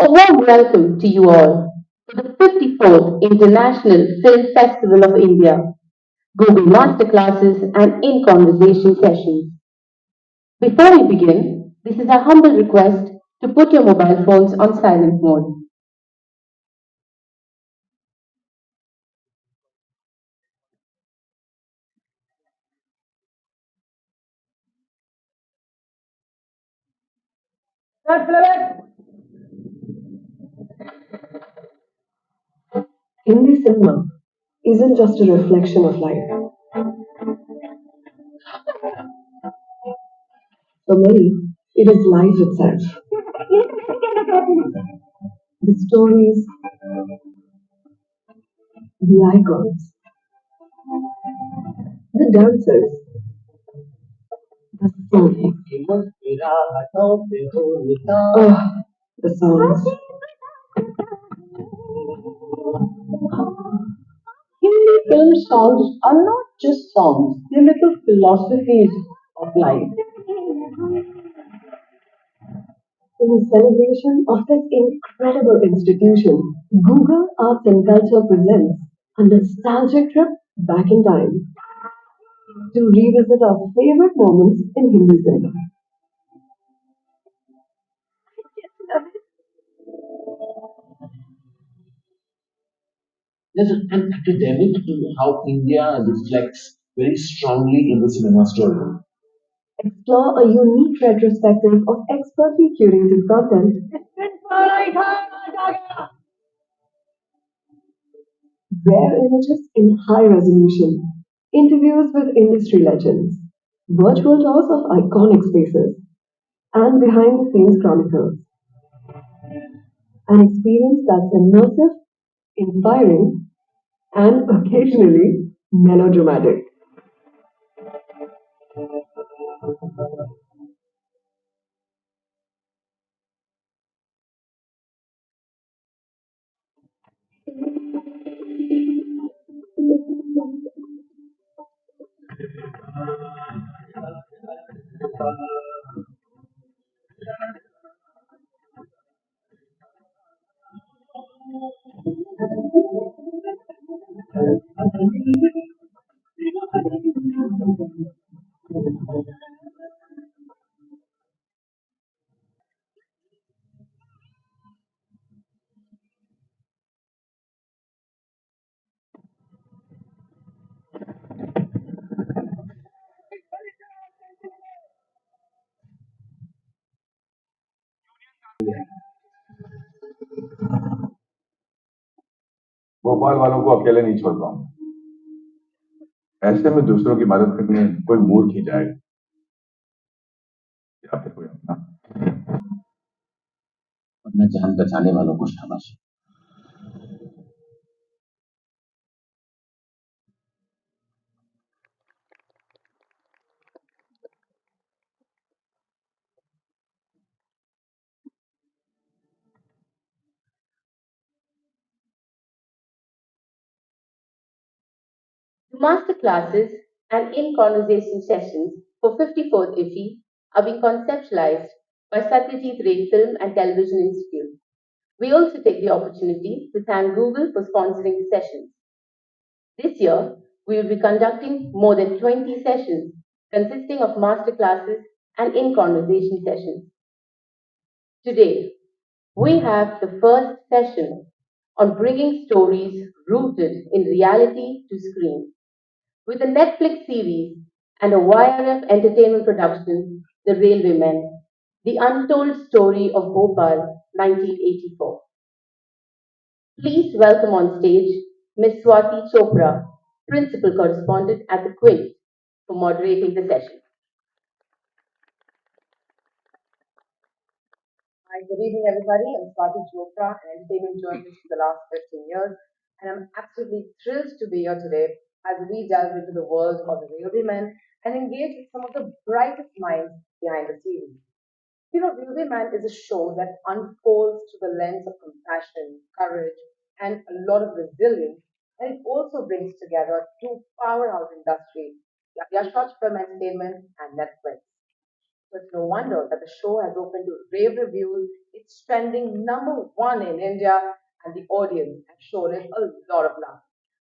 A warm welcome to you all to the 54th International Film Festival of India, Google Masterclasses and In Conversation sessions. Before we begin, this is a humble request to put your mobile phones on silent mode. Hindi cinema isn't just a reflection of life. For many, it is life itself. The stories, the icons, the dancers, the songs. Oh, the songs. Hindi film songs are not just songs, they're little philosophies of life. In celebration of this incredible institution, Google Arts and Culture presents a nostalgic trip back in time to revisit our favorite moments in Hindi cinema. There's an academic to how India reflects very strongly in the cinema story. Explore a unique retrospective of expertly curated content, rare images in high resolution, interviews with industry legends, virtual tours of iconic spaces, and behind the scenes chronicles. An experience that's immersive, inspiring, and occasionally melodramatic. Bhopal वालों को अकेले नहीं छोड़ पाऊंगा। ऐसे में दूसरों की मदद करने कोई मूर्ख ही जाएगा या फिर कोई अपना। अपना जान बचाने वालों को शाबाश। The masterclasses and in conversation sessions for 54th IFI are being conceptualized by Satyajit Ray Film and Television Institute. We also take the opportunity to thank Google for sponsoring the sessions. This year, we will be conducting more than 20 sessions consisting of masterclasses and in conversation sessions. Today, we have the first session on bringing stories rooted in reality to screen. With a Netflix series and a YRF entertainment production, The Railwaymen, The Untold Story of Bhopal, 1984. Please welcome on stage Ms. Swati Chopra, Principal Correspondent at the Quint, for moderating the session. Hi, good evening, everybody. I'm Swati Chopra, an entertainment journalist for the last 15 years, and I'm absolutely thrilled to be here today as we delve into the world of the Railwaymen and engage with some of the brightest minds behind the series. Railwayman is a show that unfolds through the lens of compassion, courage, and a lot of resilience, and it also brings together two powerhouse industries, Yashaj Film Entertainment and Netflix. So it's no wonder that the show has opened to rave reviews. It's trending #1 in India, and the audience has shown it a lot of love.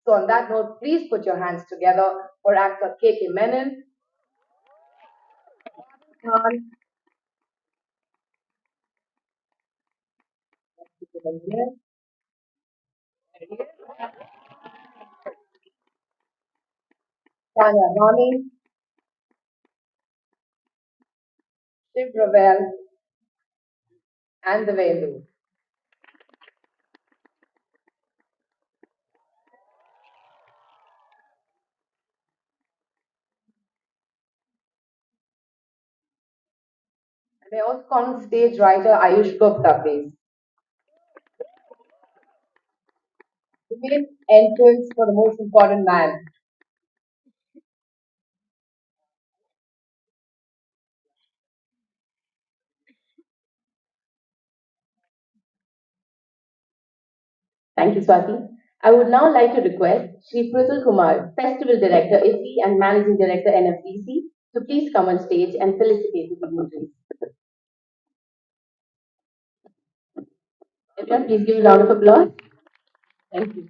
So on that note, please put your hands together for actor Kay Menon, Khan, Tanya Bami, Shiv Rawali, and Divyenndu. And they also call on stage writer Aayush Gupta, please. The main entrance for the most important man. Thank you, Swati. I would now like to request Sri Pruthul Kumar, Festival Director IFI and Managing Director NFDC, to please come on stage and felicitate the dignitaries. Everyone, please give a round of applause. Thank you.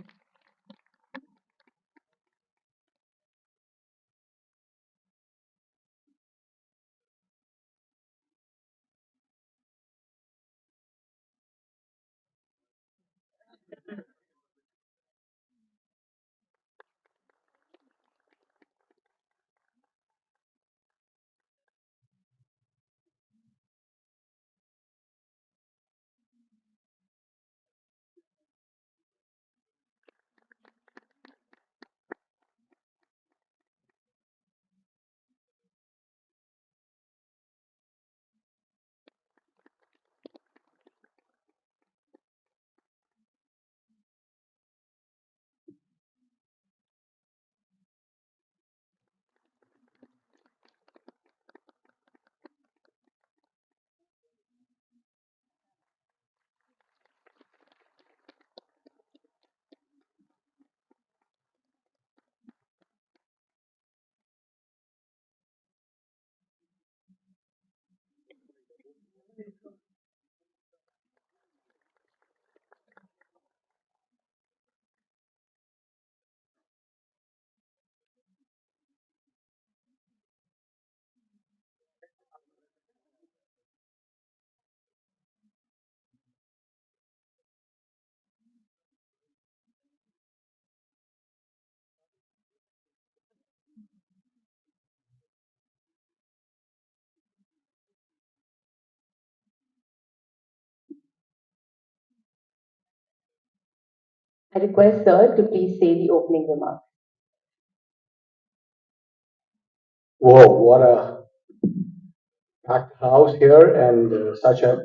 I request Sir to please say the opening remarks. Whoa, what a packed house here and such an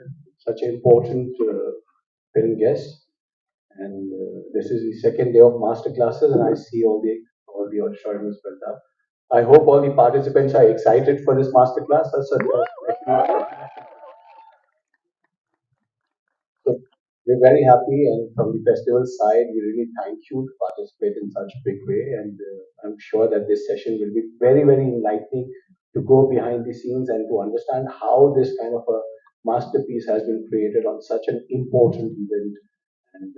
important film guest. And this is the second day of master classes, and I see all the auditoriums filled up. I hope all the participants are excited for this master class. So we're very happy, and from the festival side, we really thank you to participate in such a big way. And I'm sure that this session will be very, very enlightening to go behind the scenes and to understand how this kind of a masterpiece has been created on such an important event. And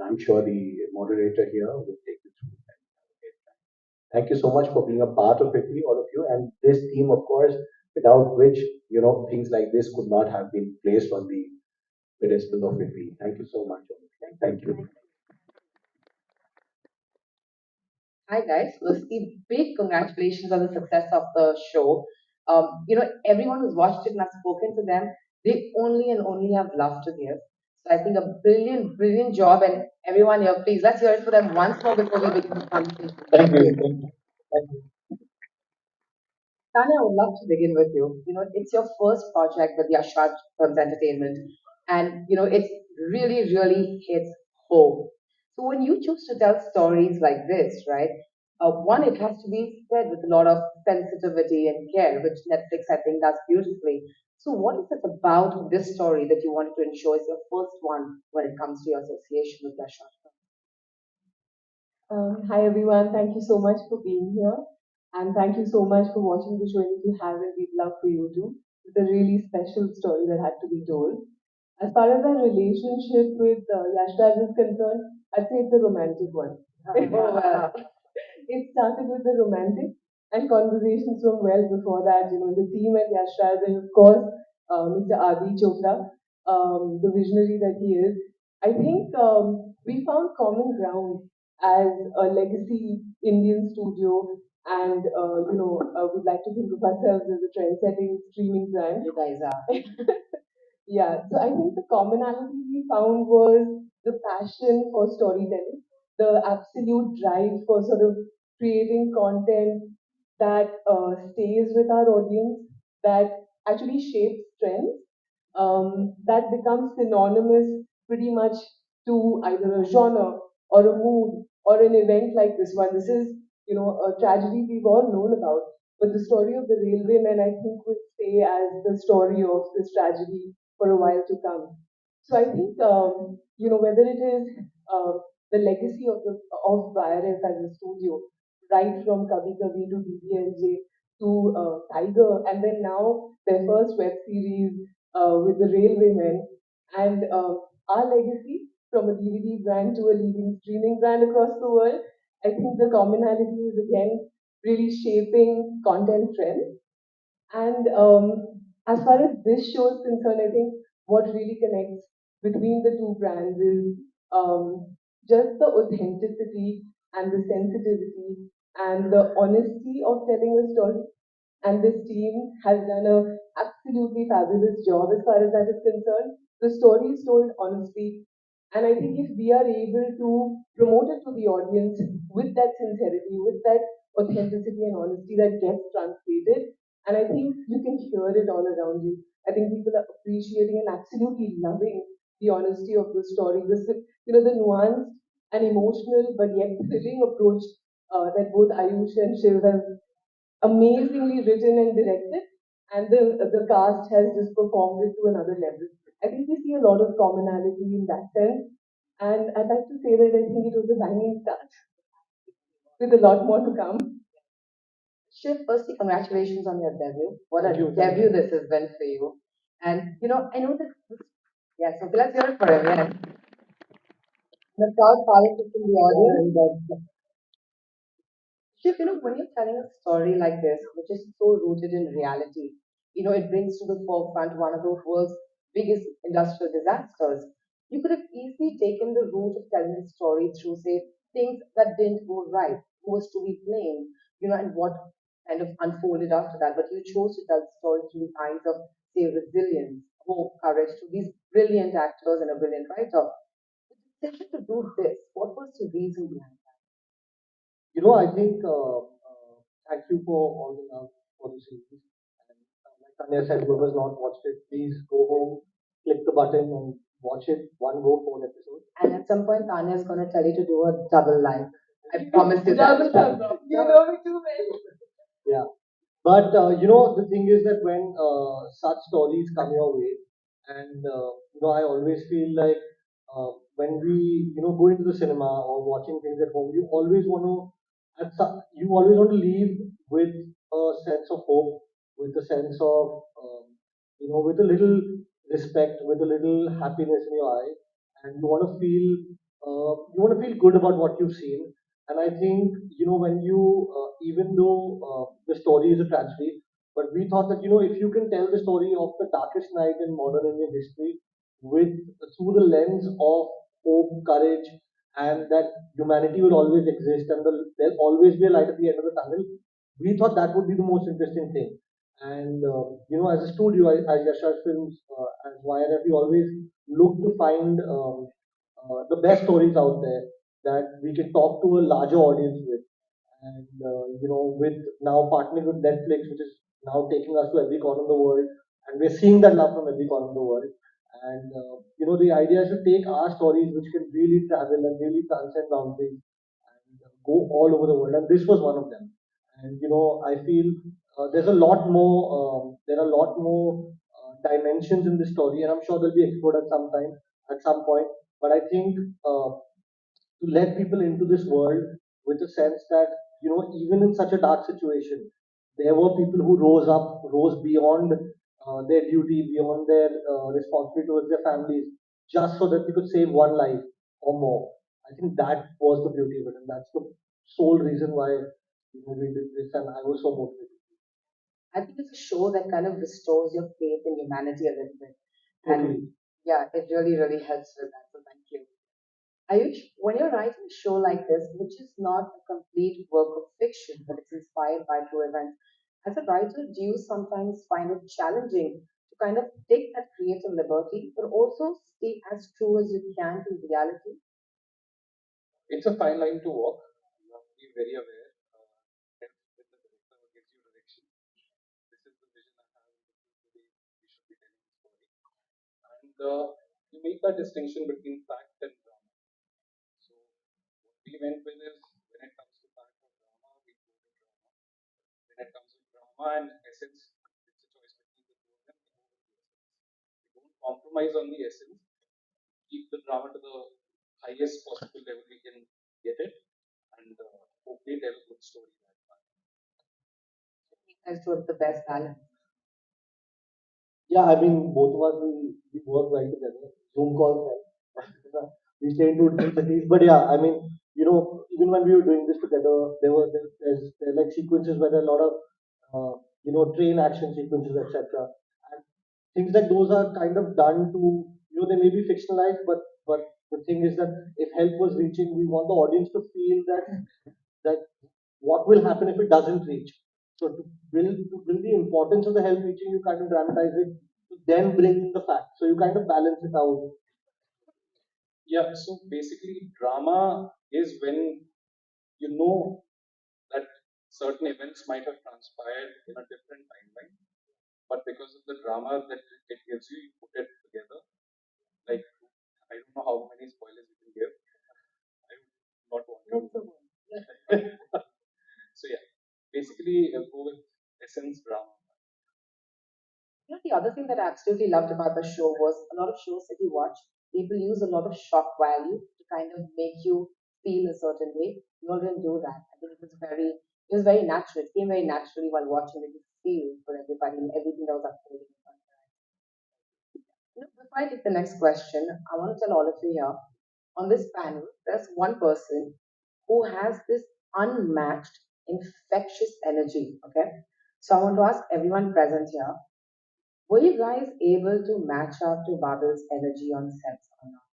I'm sure the moderator here will take you through that. Thank you so much for being a part of it, all of you. And this team, of course, without which, things like this could not have been placed on the pedestal of IFI. Thank you so much. Thank you. Hi guys, firstly, big congratulations on the success of the show. Everyone who's watched it and I've spoken to them, they only and only have love to give. So I think a brilliant, brilliant job, and everyone here, please let's hear it for them once more before we begin the conversation. Thank you. Thank you. Thank you. Tanya, I would love to begin with you. It's your first project with Yashaj Films Entertainment, and it's really, really hits home. So when you choose to tell stories like this, right? One, it has to be said with a lot of sensitivity and care, which Netflix, I think, does beautifully. So, what is it about this story that you wanted to ensure is your first one when it comes to your association with Yashaj? Hi everyone, thank you so much for being here, and thank you so much for watching the show. And if you haven't, we'd love for you to. It's a really special story that had to be told. As far as our relationship with Yash Raj is concerned, I'd say it's a romantic one. It started with the romantic and conversations from well before that. The team at Yash Raj and of course Mr. Adi Chopra, the visionary that he is. I think we found common ground as a legacy Indian studio, and we'd like to think of ourselves as a trend-setting streaming brand. You guys are. Yeah, so I think the commonality we found was the passion for storytelling, the absolute drive for sort of creating content that stays with our audience, that actually shapes trends, that becomes synonymous pretty much to either a genre or a mood or an event like this one. This is, a tragedy we've all known about, but the story of the railwaymen, I think, would stay as the story of this tragedy for a while to come. So I think, whether it is the legacy of YRF as a studio, right from Kabhi Kabhi to DBNJ to Tiger, and then now their first web series with the Railwaymen, and our legacy from a DVD brand to a leading streaming brand across the world. I think the commonality is again really shaping content trends. And as far as this show is concerned, I think what really connects between the two brands is just the authenticity and the sensitivity and the honesty of telling a story. And this team has done a absolutely fabulous job as far as that is concerned. The story is told honestly, and I think if we are able to promote it to the audience with that sincerity, with that authenticity and honesty that gets translated, and I think you can hear it all around you. I think people are appreciating and absolutely loving the honesty of the story, the nuanced and emotional but yet thrilling approach that both Ayush and Shiv have amazingly written and directed, and the cast has just performed it to another level. I think we see a lot of commonality in that sense, and I'd like to say that I think it was a banging start with a lot more to come. Shiv, firstly, congratulations on your debut. What a Thank you. debut this has been for you. And, I know that, yeah, so let's hear it for him. Yeah. The crowd follows us in the audience. Shiv, when you're telling a story like this, which is so rooted in reality, it brings to the forefront one of the world's biggest industrial disasters. You could have easily taken the route of telling the story through, say, things that didn't go right, who was to be blamed, and what kind of unfolded after that. But you chose to tell the story through the eyes of, say, resilience, hope, courage, to these brilliant actors and a brilliant writer. The decision to do this, what was the reason behind I think thank you for all the love for the series. And like Tanya said, whoever's not watched it, please go home, click the button, and watch it. One go, 4 episodes. And at some point, Tanya is going to tell you to do a double live. I promise you Double that. thumbs up. You know me too well. Yeah. But the thing is that when such stories come your way, and I always feel like when we go into the cinema or watching things at home, you always want to leave with a sense of hope, with a sense of with a little respect, with a little happiness in your eye, and you want to feel good about what you've seen. And I think, when even though the story is a tragedy, but we thought that, if you can tell the story of the darkest night in modern Indian history with through the lens of hope, courage, and that humanity will always exist and there'll always be a light at the end of the tunnel, we thought that would be the most interesting thing. And, as a studio, as Yasha's Films, as YRF, we always look to find the best stories out there that we can talk to a larger audience with. And with now partnering with Netflix, which is now taking us to every corner of the world, and we're seeing that love from every corner of the world. And the idea is to take our stories, which can really travel and really transcend boundaries, and go all over the world. And this was one of them. And I feel there's a lot more. There are a lot more dimensions in this story, and I'm sure they'll be explored at some point. But I think to let people into this world with a sense that even in such a dark situation, there were people who rose up, rose beyond their duty, beyond their responsibility towards their families, just so that they could save one life or more. I think that was the beauty of it, and that's the sole reason why we did this, and I was so motivated. I think it's a show that kind of restores your faith in humanity a little bit. And Totally. yeah, it really, really helps with that. So thank you. Ayush, when you're writing a show like this, which is not a complete work of fiction, but it's inspired by true events, as a writer, do you sometimes find it challenging to kind of take that creative liberty, but also stay as true as you can to reality? It's a fine line to walk. You have to be very aware. When the director gives you direction, this is the vision I have. This is the way we should be telling the story. And you make that distinction between fact and drama. So what we went with is when it comes to fact or drama, we go with drama. When it comes to drama and essence, it's a choice between the two of them. We go with the essence. We don't compromise on the essence. Keep the drama to the highest possible level we can get it, and hopefully tell a good story that time. As to the best balance. Yeah, I mean, both of us, we work well together. Zoom calls, right? We stay in two different cities. But yeah, I mean, even when we were doing this together, there are like sequences where there are a lot of, train action sequences, etc. And things like those are kind of done to, they may be fictionalized, but the thing is that if help was reaching, we want the audience to feel that what will happen if it doesn't reach. So to build the importance of the help reaching, you kind of dramatize it, to then bring in the fact. So you kind of balance it out. Yeah, so basically, drama is when you know that certain events might have transpired in a different timeline, but because of the drama that it gives you, you put it together. Like, I don't know how many spoilers you can give. I would not want to. So yeah, basically, go with essence drama. The other thing that I absolutely loved about the show was a lot of shows that you watch, people use a lot of shock value to kind of make you feel a certain way. You all didn't do that. I think it was very natural. It came very naturally while watching it. You feel for everybody and everything that was unfolding in front of your eyes. Before I take the next question, I want to tell all of you here on this panel, there's one person who has this unmatched, infectious energy. Okay. So I want to ask everyone present here, were you guys able to match up to Babil's energy on sets or not?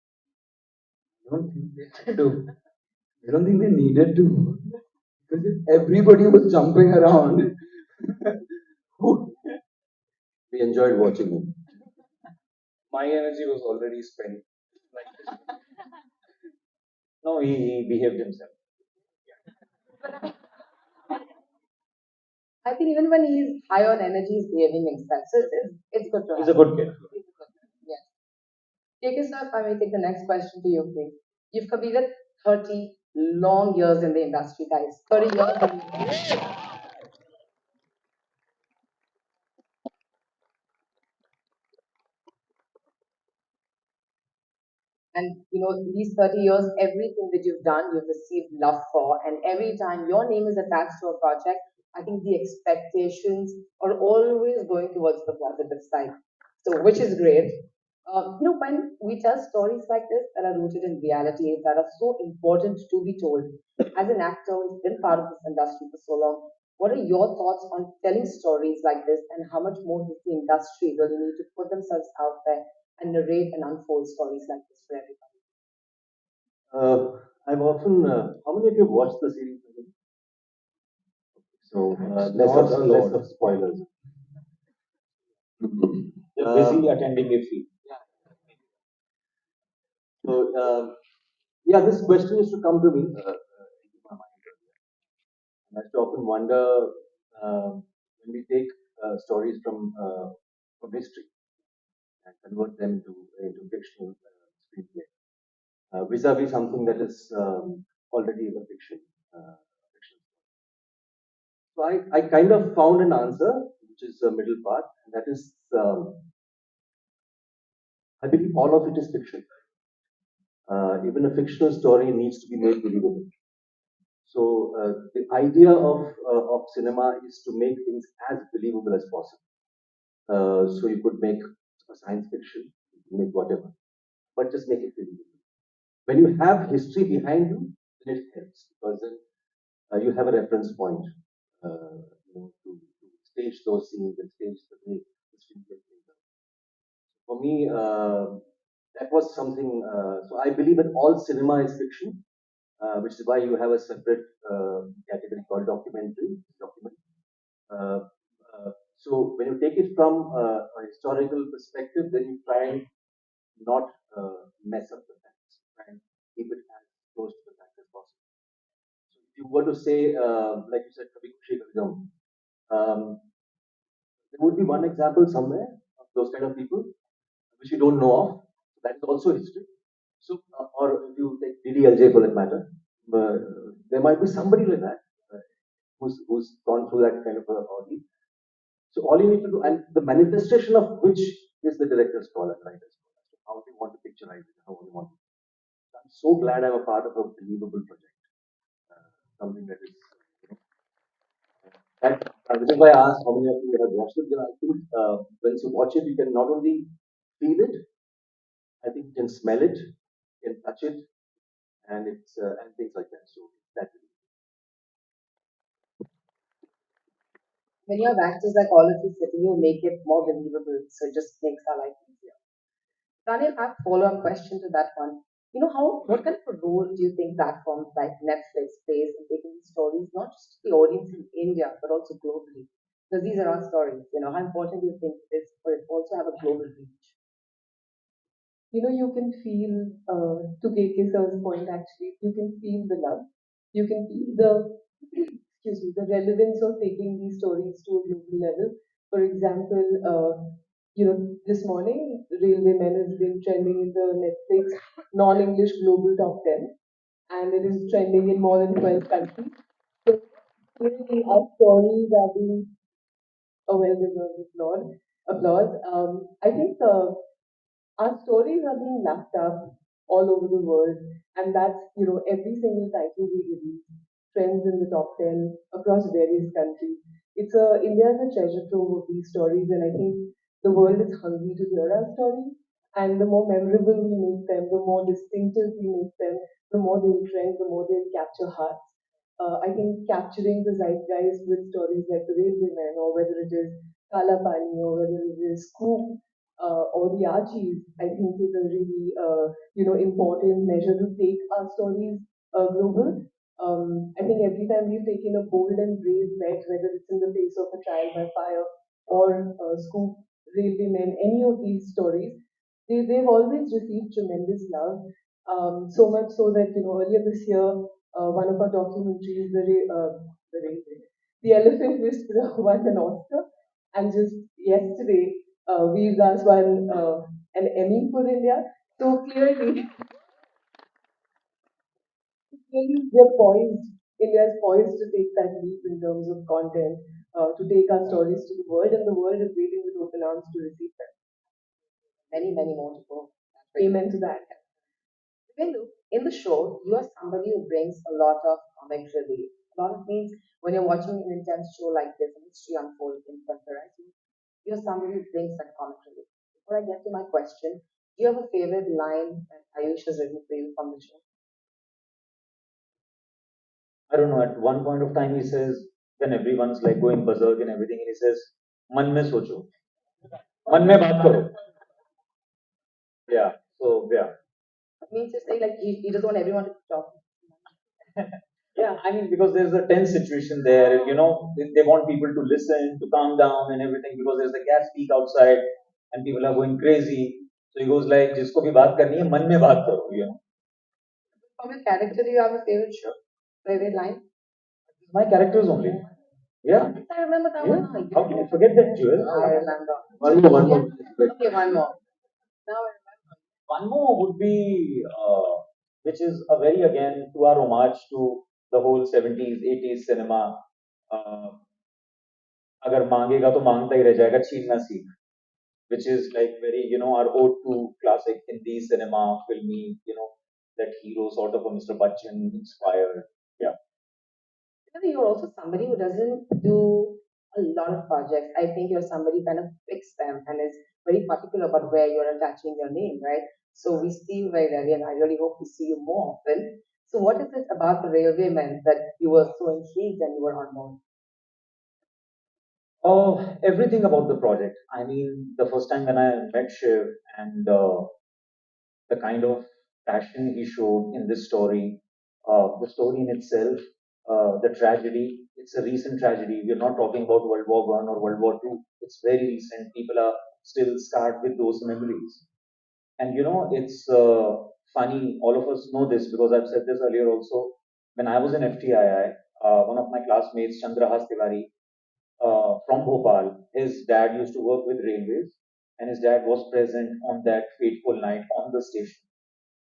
I don't think they had to. I don't think they needed to. Because if everybody was jumping around, we enjoyed watching him. My energy was already spent. Like, No, he behaved himself. I think even when he's high on energy, he's behaving himself. So it's good to He's have. a good kid. Yes. Take us up. I may take the next question to you, please. You've completed 30 long years in the industry, guys. 30 years. And these 30 years, everything that you've done, you've received love for. And every time your name is attached to a project, I think the expectations are always going towards the positive side. So, which is great. When we tell stories like this that are rooted in reality, that are so important to be told, as an actor who's been part of this industry for so long, what are your thoughts on telling stories like this, and how much more does the industry really need to put themselves out there and narrate and unfold stories like this for everybody? I've often. How many of you have watched the series? So less of spoilers. They're busy attending a fee. So yeah, this question used to come to me into my mind, and I used to often wonder when we take stories from history and convert them into fictional screenplay, vis-a-vis something that is already a fiction. Fiction. So I kind of found an answer, which is the middle part, and that is I believe all of it is fiction. Even a fictional story needs to be made believable. So the idea of cinema is to make things as believable as possible. So you could make a science fiction, you could make whatever, but just make it believable. When you have history behind you, then it helps because then you have a reference point, to stage those scenes and stage the way the screenplay plays out. For me, that was something. So I believe that all cinema is fiction, which is why you have a separate category called document. Uh, so when you take it from a historical perspective, then you try and not mess up the facts, try and keep it as close to the fact as possible. So if you were to say, like you said, Kabhi Khushi Kabhi Gum, there would be one example somewhere of those kind of people which you don't know of. That is also history. So, or if you take DDLJ for that matter, there might be somebody like that who's gone through that kind of a ordeal. So all you need to do, and the manifestation of which is the director's call and writer's call. So how they want to picturize it, how they want. I'm so glad I'm a part of a believable project. Something that is, that, which is why I asked how many of you have watched it. Because I think when you watch it, you can not only feel it, I think you can smell it, you can touch it, and it's and things like that. So that When you have actors like all of you sitting, you make it more believable. So it just makes our life easier. Daniel, I have a follow-up question to that one. You know, what kind of a role do you think platforms like Netflix plays in taking these stories, not just to the audience in India, but also globally? Because these are our stories. You know, how important do you think it is for it also have a global reach? You can feel, to KK sir's point actually, you can feel the love. You can feel the, excuse me, the relevance of taking these stories to a global level. For example, this morning, Railway Men has been trending in the Netflix non-English global top 10, and it is trending in more than 12 countries. So clearly, our stories are being a well-deserved applause. I think our stories are being lapped up all over the world, and that's every single title we release trends in the top 10 across various countries. India is a treasure trove of these stories, and I think the world is hungry to hear our stories. And the more memorable we make them, the more distinctive we make them, the more they'll trend, the more they'll capture hearts. I think capturing the zeitgeist with stories like The Railway Man, or whether it is Kala Pani, or whether it is Scoop, or the Archies, I think is a really important measure to take our stories global. I think every time we've taken a bold and brave bet, whether it's in the face of a trial by fire or Scoop, Railway Men, any of these stories, they've always received tremendous love. So much so that earlier this year, one of our documentaries, the Elephant Whisperer, won an Oscar, and just yesterday, Veer Das won an Emmy for India. So clearly, clearly we're poised. India's poised to take that leap in terms of content, to take our stories to the world, and the world is waiting with open arms to receive them. Many, many more to go. Amen to that. Divyenndu, in the show, you are somebody who brings a lot of comic relief. A lot of means when you're watching an intense show like this, and history unfolds in front of your eyes, you're somebody who brings that comic relief. Before I get to my question, do you have a favorite line that Ayush has written for you from the show? I don't know, at one point of time he says, when everyone's like going berserk and everything, and he says, मन में सोचो, मन में बात करो. Yeah, so yeah. It means to say like he doesn't want everyone to talk. Yeah, I mean, because there's a tense situation there, and they want people to listen, to calm down and everything, because there's a gas leak outside and people are going crazy. So he goes like, जिसको भी बात करनी है, मन में बात करो. From your character, do you have a favorite show? Favorite line? My characters only. Yeah. I remember that Yeah. one. How can you forget that, Joel? I remember. one more. Okay, one more. Now I remember. One more would be, which is a very again to our homage to the whole 70s, 80s cinema. Uh, अगर मांगेगा तो मांगता ही रह जाएगा छीन ना सीख, which is like very our ode to classic Hindi cinema, filmy, that hero sort of a Mr. Bachchan inspired. Yeah. You're also somebody who doesn't do a lot of projects. I think you're somebody who kind of picks them and is very particular about where you're attaching your name, right? So we see you very rarely, and I really hope we see you more often. So what is it about the Railwaymen that you were so intrigued and you were on board? Oh, everything about the project. I mean, the first time when I met Shiv and the kind of passion he showed in this story, the story in itself, the tragedy. It's a recent tragedy. We're not talking about World War One or World War Two. It's very recent. People are still scarred with those memories. And it's funny. All of us know this because I've said this earlier also. When I was in FTII, one of my classmates, Chandrahas Tiwari, from Bhopal, his dad used to work with railways, and his dad was present on that fateful night on the station.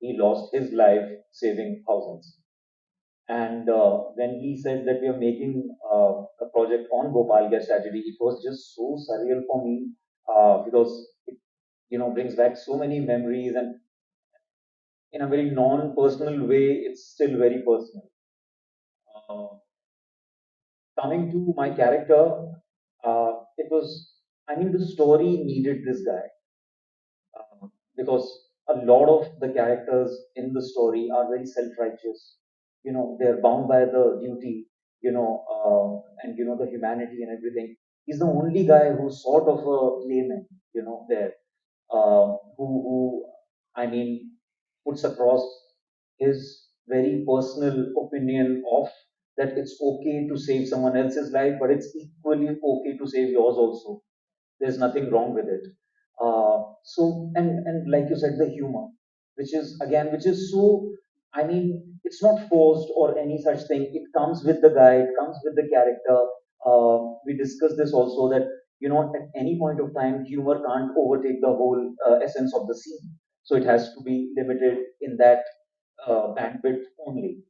He lost his life saving thousands. And when he said that we are making a project on Bhopal gas tragedy, it was just so surreal for me because it brings back so many memories, and in a very non-personal way, it's still very personal. Uh, Coming to my character, it was, I mean, the story needed this guy because a lot of the characters in the story are very self-righteous. They're bound by the duty, and the humanity and everything. He's the only guy who's sort of a layman, there, who I mean, puts across his very personal opinion of that it's okay to save someone else's life, but it's equally okay to save yours also. There's nothing wrong with it. And like you said, the humor, which is so. I mean, it's not forced or any such thing. It comes with the guy. It comes with the character. We discussed this also that at any point of time, humor can't overtake the whole essence of the scene. So it has to be limited in that bandwidth only.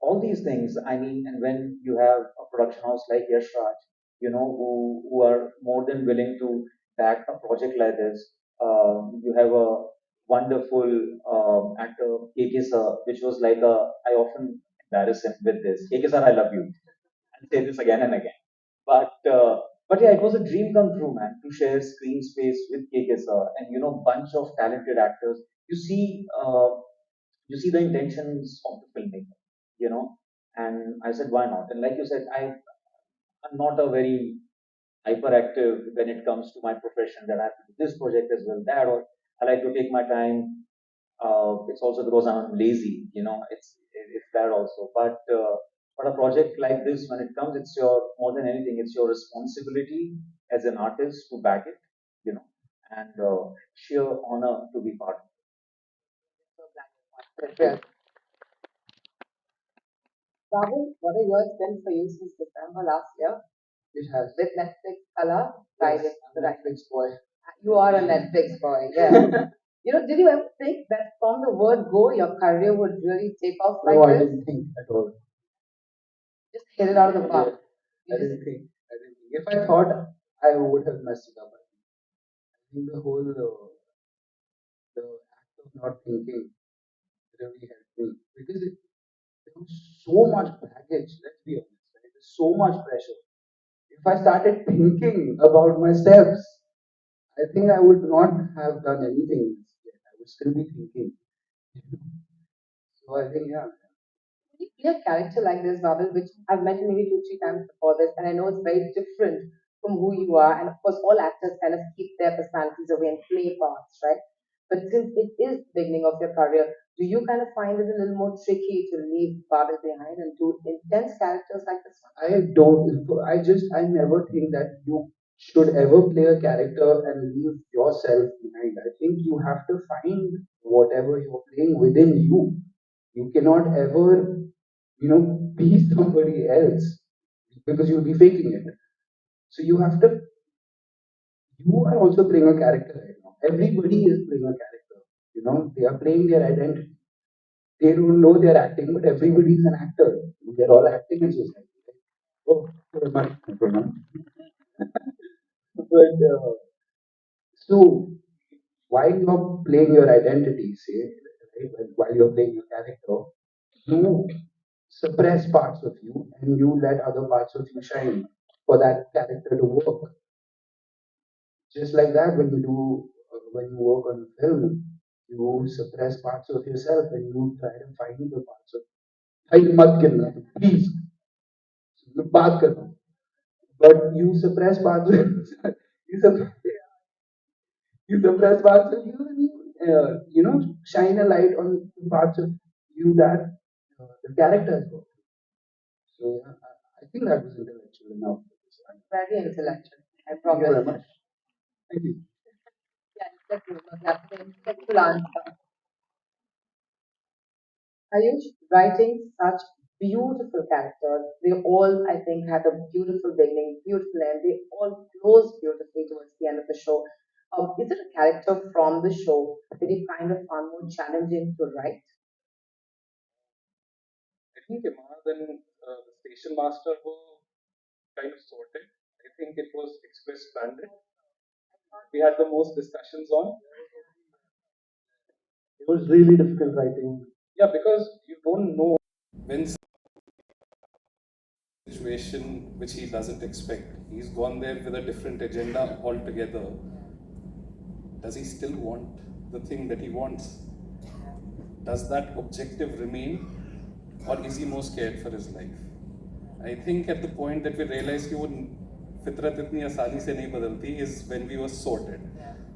All these things, I mean, and when you have a production house like Yash Raj, who are more than willing to back a project like this, you have a wonderful actor, KK Sir, which was like I often embarrass him with this. KK Sir, I love you. I'll say this again and again. But yeah, it was a dream come true, man, to share screen space with KK Sir and bunch of talented actors. You see the intentions of the filmmaker, you know. And I said, why not? And like you said, I'm not a very hyperactive when it comes to my profession that I have to do this project as well, that, or I like to take my time. It's also because I'm lazy, it's that also. But a project like this, when it comes, it's your more than anything, it's your responsibility as an artist to back it, and sheer honor to be part of it. Yes. Babil, what a year it's been for you since December last year. It has. With Netflix Color, guided The Netflix boy. You are a Netflix boy, yeah. Did you ever think that from the word go, your career would really take off like No, I this? didn't think at all. Just hit it out of the park. I didn't think. I didn't think. If I thought, I would have messed it up. I think the whole the act of not thinking really helped me because there was so much baggage. Let's be honest, right? There's so much pressure. If I started thinking about my steps, I think I would not have done anything yet. I would still be thinking. So I think, yeah. When you play a character like this, Babil, which I've met you maybe two, three times before this, and I know it's very different from who you are, and of course, all actors kind of keep their personalities away and play parts, right? But since it is the beginning of your career, do you kind of find it a little more tricky to leave Babil behind and do intense characters like this one? I don't. I never think that you should ever play a character and leave yourself behind. I think you have to find whatever you're playing within you. You cannot ever, be somebody else because you'll be faking it. So you have to. You are also playing a character right now. Everybody is playing a character. They are playing their identity. They don't know they're acting, but everybody is an actor. They're all acting in society. Oh, very much. Very much. But so while you're playing your identity, say, right, while you're playing your character, you suppress parts of you and you let other parts of you shine. for that character to work. Just like that, when you work on film, you suppress parts of yourself and you try to find the parts of. भाई मत गिरना please, मैं बात कर रहा हूँ. But you suppress parts of you suppress, you suppress parts of you and shine a light on parts of you that the character has got. So yeah, I think that was intellectual enough. Very intellectual. I Thank you very promise. much. Thank you. Yeah, that's an intellectual answer. Ayush, writing such beautiful characters, they all, I think, had a beautiful beginning, beautiful end. They all closed beautifully towards the end of the show. Is it a character from the show that you kind of found more challenging to write? I think Imad and the station master were kind of sorted. I think it was Express Bandit. We had the most discussions on. It was really difficult writing. Yeah, because you don't know when situation which he doesn't expect. He's gone there with a different agenda altogether. Does he still want the thing that he wants? Does that objective remain? Or is he more scared for his life? I think at the point that we realized कि वो फितरत इतनी आसानी से नहीं बदलती is when we were sorted.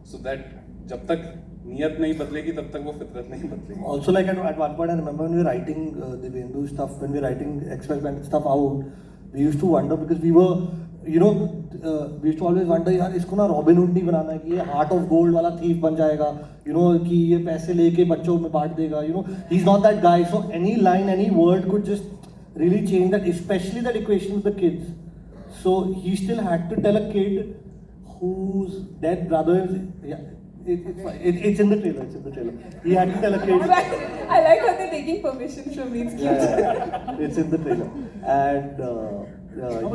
So that जब तक नियत नहीं बदलेगी तब तक वो फितरत नहीं बदलेगी. Also, like at one point, I remember when we were writing Divyenndu stuff, when we were writing Express Bandit stuff out, we used to wonder because we were, we used to always wonder, यार इसको ना Robin Hood नहीं बनाना है कि ये Heart of Gold वाला thief बन जाएगा, कि ये पैसे लेके बच्चों में बांट देगा, he's not that guy. So any line, any word could just really change that, especially that equation with the kids. So he still had to tell a kid whose dead brother is, it's in the trailer. It's in the trailer. He had to tell a kid. I like how they're taking permission from these kids. Yeah, it's in the trailer. And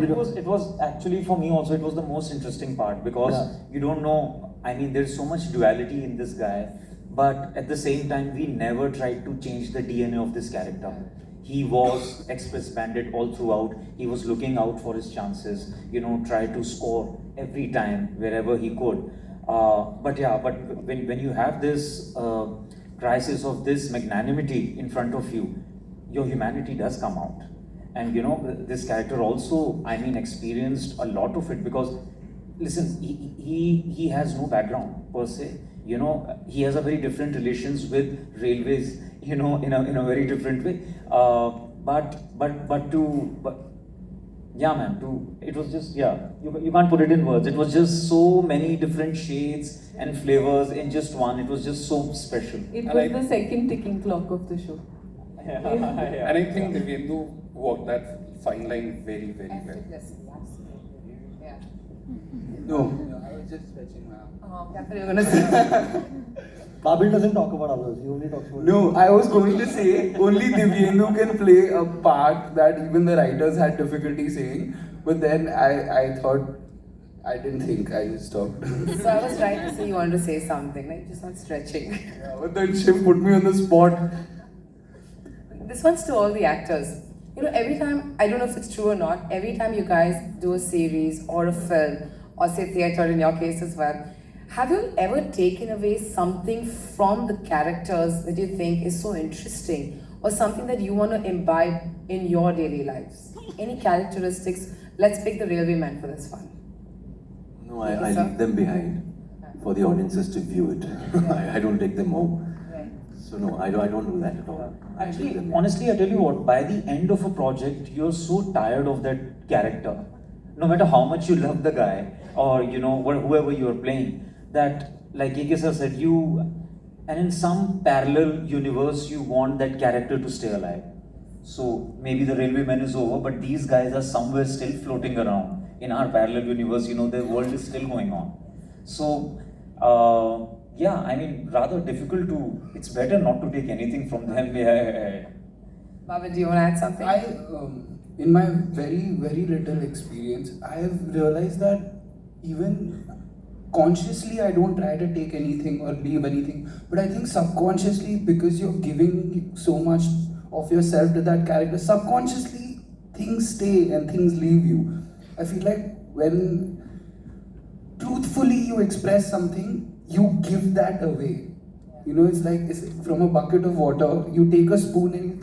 it was actually for me also. It was the most interesting part because you don't know. I mean, there's so much duality in this guy, but at the same time, we never tried to change the DNA of this character. He was Express Bandit all throughout. He was looking out for his chances. Try to score every time wherever he could. But when you have this crisis of this magnanimity in front of you, your humanity does come out. And this character also, I mean, experienced a lot of it because, listen, he has no background per se. He has a very different relations with railways, in a very different way. It was just, you can't put it in words. It was just so many different shades and flavors in just one. It was just so special. It was the second ticking clock of the show. Yeah. And I think Divyenndu walked that fine line very, very well. Yeah. No, I was just stretching my arm. That's what you're going to say. Babil doesn't talk about others. He only talks about. No, I was going to say only Divyenndu can play a part that even the writers had difficulty saying. But then I thought, I didn't think, I just stopped. So I was trying to say you wanted to say something, like just not stretching. Yeah, but then Shiv put me on the spot. This one's to all the actors. Every time, I don't know if it's true or not, every time you guys do a series or a film, or say theatre in your case as well, have you ever taken away something from the characters that you think is so interesting, or something that you want to imbibe in your daily lives? Any characteristics? Let's pick the railwayman for this one. No, I leave them behind for the audiences to view it. I don't take them home. So no, I don't do that at all. Actually, honestly, I tell you what, by the end of a project, you're so tired of that character. No matter how much you love the guy, or whoever you're playing, that, like Ike sir said, and in some parallel universe, you want that character to stay alive. So maybe the railwayman is over, but these guys are somewhere still floating around. In our parallel universe, the world is still going on. So, I mean, rather difficult it's better not to take anything from them. Babil, do you want to add something? In my very, very little experience, I have realized that even consciously I don't try to take anything or leave anything, but I think subconsciously, because you're giving so much of yourself to that character, subconsciously things stay and things leave you. I feel like when truthfully you express something, you give that away. You know, it's like it's from a bucket of water. You take a spoon and you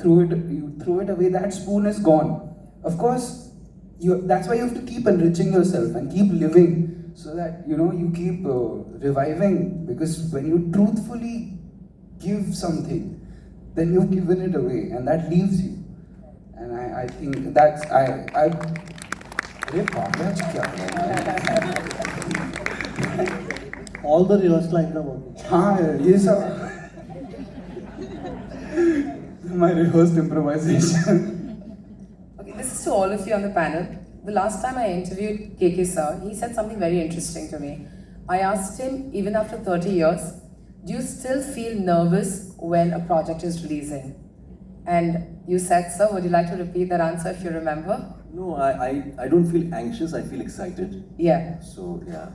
throw it away. That spoon is gone. Of course, that's why you have to keep enriching yourself and keep living, so that you keep reviving. Because when you truthfully give something, then you've given it away, and that leaves you. And I think that's I. अरे पागल क्या All the rehearsal lines are working. हाँ ये सब my rehearsed improvisation. Okay, this is to all of you on the panel. The last time I interviewed KK sir, he said something very interesting to me. I asked him, even after 30 years, do you still feel nervous when a project is releasing? And you said, sir, would you like to repeat that answer if you remember? No, I don't feel anxious, I feel excited. Yeah. So, yeah,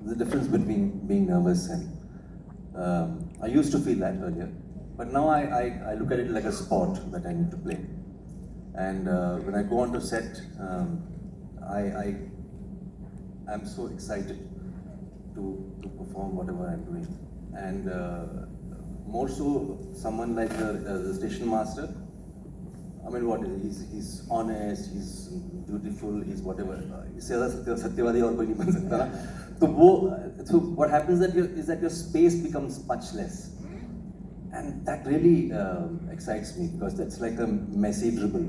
the difference between being nervous and I used to feel that earlier, but now I look at it like a sport that I need to play. And when I go onto set, I am so excited to perform whatever I'm doing. And more so, someone like the station master, I mean, what he's honest, he's beautiful, he's whatever. Satyavadi or koi nahi ban sakta na. So what happens is that your space becomes much less, and that really excites me, because that's like a messy dribble,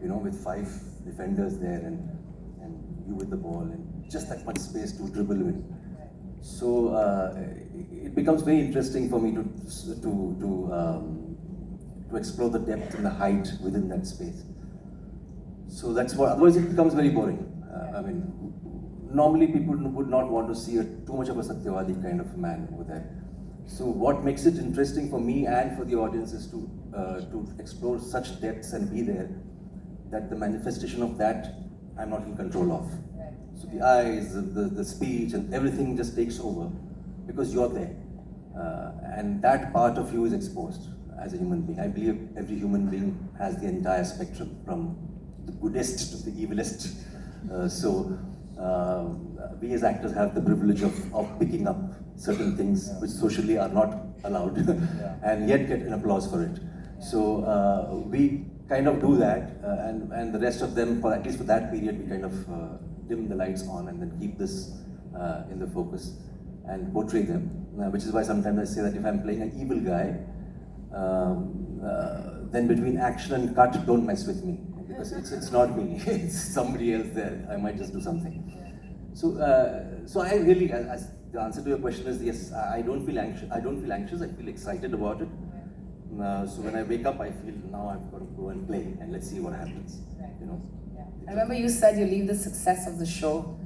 with 5 defenders there and you with the ball and just that much space to dribble with. So it becomes very interesting for me to explore the depth and the height within that space. So that's what, otherwise it becomes very boring. I mean, normally people would not want to see too much of a Satyavadi kind of man over there. So what makes it interesting for me and for the audience is to explore such depths and be there, that the manifestation of that I'm not in control of. So the eyes, the speech and everything just takes over because you're there. And that part of you is exposed as a human being. I believe every human being has the entire spectrum, from the goodest to the evilest. We as actors have the privilege of picking up certain things which socially are not allowed and yet get an applause for it. So we kind of do that, and the rest of them, at least for that period, we kind of dim the lights on and then keep this in the focus and portray them, which is why sometimes I say that if I'm playing an evil guy, then between action and cut, don't mess with me, because it's not me, it's somebody else there. I might just do something. So I really, as the answer to your question is yes, I don't feel anxious. I feel excited about it. So when I wake up, I feel now I've got to go and play and let's see what happens. I remember you said you leave the success of the show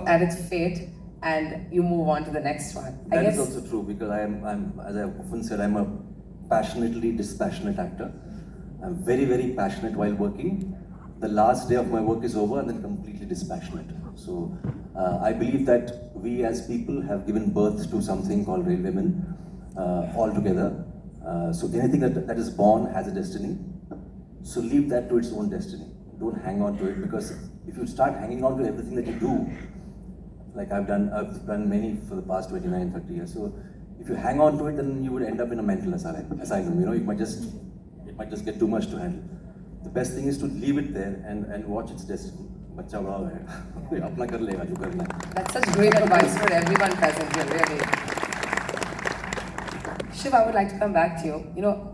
at its fate and you move on to the next one. That is also true, because I'm, as I often said, I'm a passionately dispassionate actor. I'm very, very passionate while working. The last day of my work is over and then completely dispassionate. So I believe that we as people have given birth to something called Railwaymen altogether. So anything that is born has a destiny. So leave that to its own destiny. Don't hang on to it, because if you start hanging on to everything that you do, like I've done many for the past 29, 30 years. So if you hang on to it, then you would end up in a mental asylum. It might just get too much to handle. The best thing is to leave it there and watch its destiny. That's such great advice for everyone present here, really. Shiv, I would like to come back to you.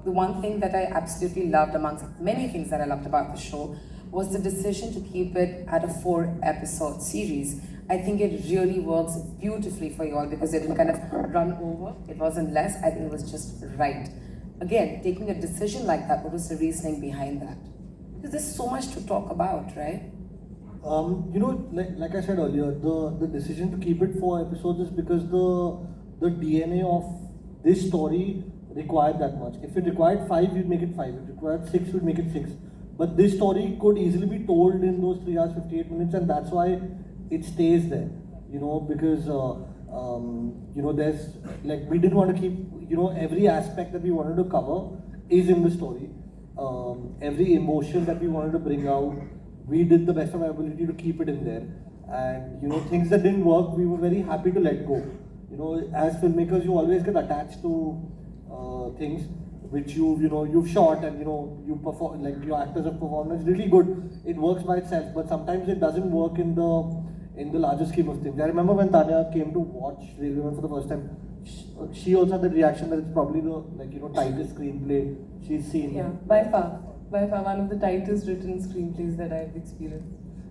The one thing that I absolutely loved, amongst many things that I loved about the show, was the decision to keep it at a 4-episode series. I think it really works beautifully for you all, because it didn't kind of run over. It wasn't less. I think it was just right. Again, taking a decision like that, what was the reasoning behind that? Because there's so much to talk about, right? Like I said earlier, the decision to keep it 4 episodes is because the DNA of this story required that much. If it required 5, we'd make it 5. If it required 6, we'd make it 6. But this story could easily be told in those 3 hours, 58 minutes, and that's why it stays there. Because there's, like, we didn't want to keep, every aspect that we wanted to cover is in the story. Every emotion that we wanted to bring out we did the best of our ability to keep it in there. And you know, things that didn't work, we were very happy to let go. You know, as filmmakers, you always get attached to things which you've shot and you perform, like your actors have performed. It's really good. It works by itself, but sometimes it doesn't work in the larger scheme of things. I remember when Tanya came to watch Railwayman for the first time, she also had the reaction that it's probably the tightest screenplay she's seen. Yeah, by far one of the tightest written screenplays that I've experienced.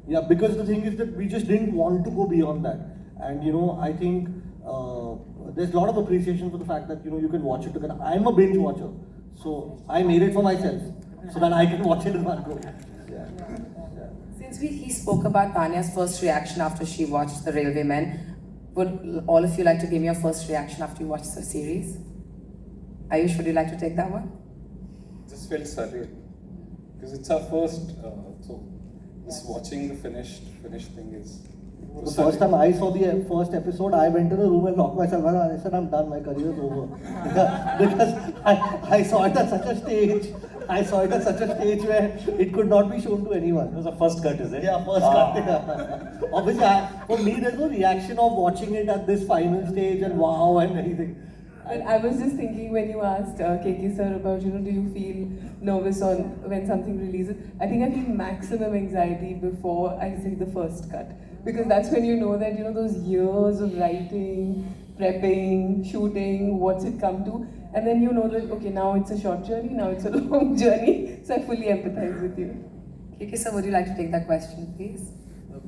Yeah, because the thing is that we just didn't want to go beyond that, and I think there's a lot of appreciation for the fact that you can watch it together. I'm a binge watcher, so I made it for myself so that I can watch it in one go. Yeah. Since he spoke about Tanya's first reaction after she watched The Railwaymen, would all of you like to give me your first reaction after you watched the series? Aayush, would you like to take that one? Just felt surreal because it's our first, so just watching the finished thing is. The first time I saw the first episode, I went to the room and locked myself out. I said, I'm done, my career is over. Because I saw it at such a stage. I saw it at such a stage where it could not be shown to anyone. It was a first cut, is it? Yeah, first cut. Yeah. Obviously, for me, there's no reaction of watching it at this final stage and wow and anything. But I was just thinking when you asked KK sir about, do you feel nervous when something releases? I think I feel maximum anxiety before I see the first cut. Because that's when you know that, those years of writing, prepping, shooting, what's it come to? And then you know that, okay, now it's a short journey, now it's a long journey. So I fully empathize with you. KK sir, would you like to take that question, please?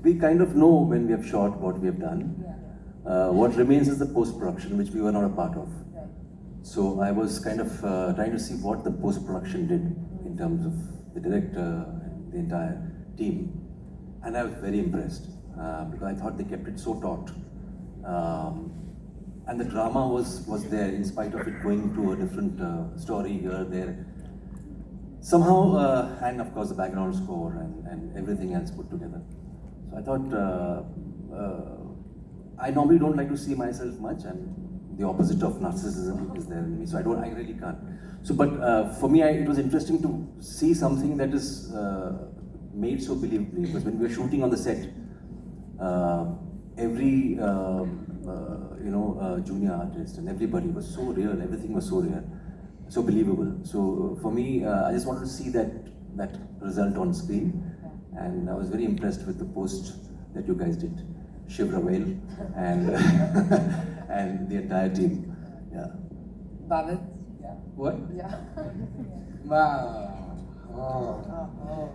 We kind of know when we have shot what we have done. What remains is the post-production, which we were not a part of. So I was kind of trying to see what the post-production did in terms of the director and the entire team. And I was very impressed because I thought they kept it so taut. And the drama was there in spite of it going to a different story here, there. Somehow, and of course the background score and everything else put together. So I thought, I normally don't like to see myself much, and the opposite of narcissism is there in me, so I really can't. So, but for me, it was interesting to see something that is made so believably, because when we were shooting on the set, every junior artist and everybody was so real, everything was so real, so believable. So for me, I just wanted to see that result on screen, and I was very impressed with the post that you guys did. Shiv Rawali and and the entire team. Yeah. Babil? What? Yeah.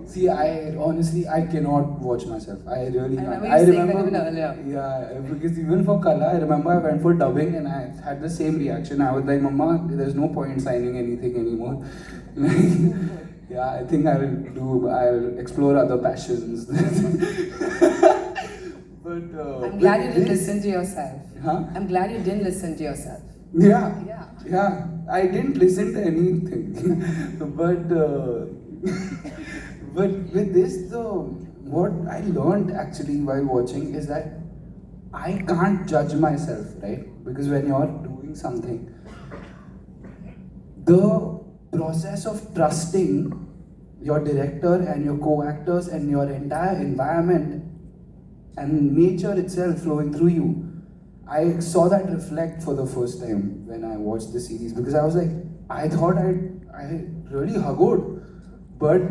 See, I honestly cannot watch myself. I really can't. I remember you saying that even earlier. Yeah, because even for Kala, I remember I went for dubbing and I had the same reaction. I was like, Mama, there's no point signing anything anymore. Yeah, I think I'll explore other passions. But I'm glad you didn't listen to yourself. Huh? I'm glad you didn't listen to yourself. Yeah. I didn't listen to anything. But with this, what I learned actually while watching is that I can't judge myself, right? Because when you're doing something, the process of trusting your director and your co-actors and your entire environment and nature itself flowing through you, I saw that reflect for the first time when I watched the series, because I was like, I thought I really hugged, but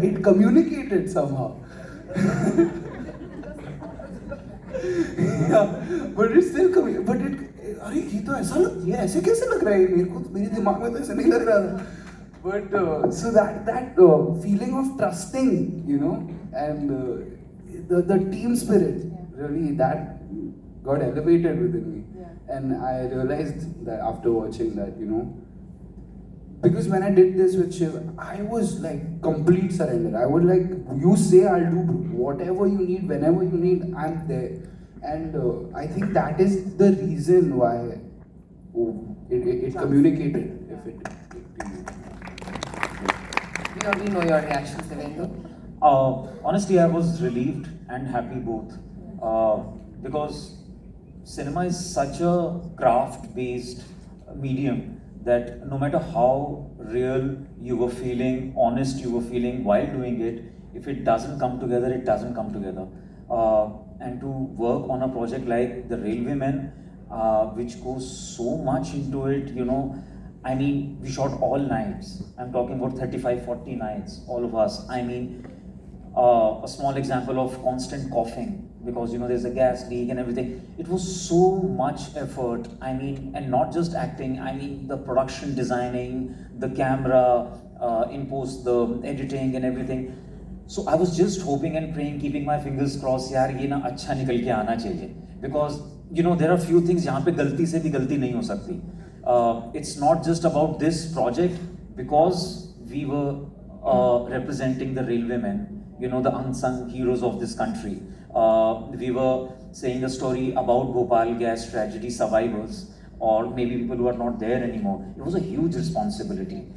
it communicated somehow. Yeah, but it still अरे ये तो ऐसा ये ऐसे कैसे लग रहा है मेरे को मेरे दिमाग में तो ऐसे नहीं लग रहा था. But so that feeling of trusting, and the team spirit, really, that got elevated within me. And I realized that after watching that, because when I did this with Shiv, I was like complete surrender. I would like, you say I'll do whatever you need, whenever you need, I'm there. And I think that is the reason why it communicated. If it We already know your reactions, Divyenndu. Honestly, I was relieved and happy both, because cinema is such a craft-based medium that no matter how real you were feeling, honest you were feeling while doing it, If it doesn't come together, it doesn't come together. And to work on a project like The Railwaymen, which goes so much into it, you know, I mean, we shot all nights. I'm talking about 35, 40 nights, all of us. I mean, a small example of constant coughing because, you know, there's a gas leak and everything. It was so much effort. I mean, and not just acting, I mean, the production designing, the camera, in post, the editing and everything. So I was just hoping and praying, keeping my fingers crossed, यार ये ना अच्छा निकल के आना चाहिए. Because, you know, there are few things जहाँ पे गलती से भी गलती नहीं हो सकती. It's not just about this project, because we were representing the railwaymen, you know, the unsung heroes of this country. We were saying a story about Bhopal gas tragedy survivors, or maybe people who are not there anymore. It was a huge responsibility.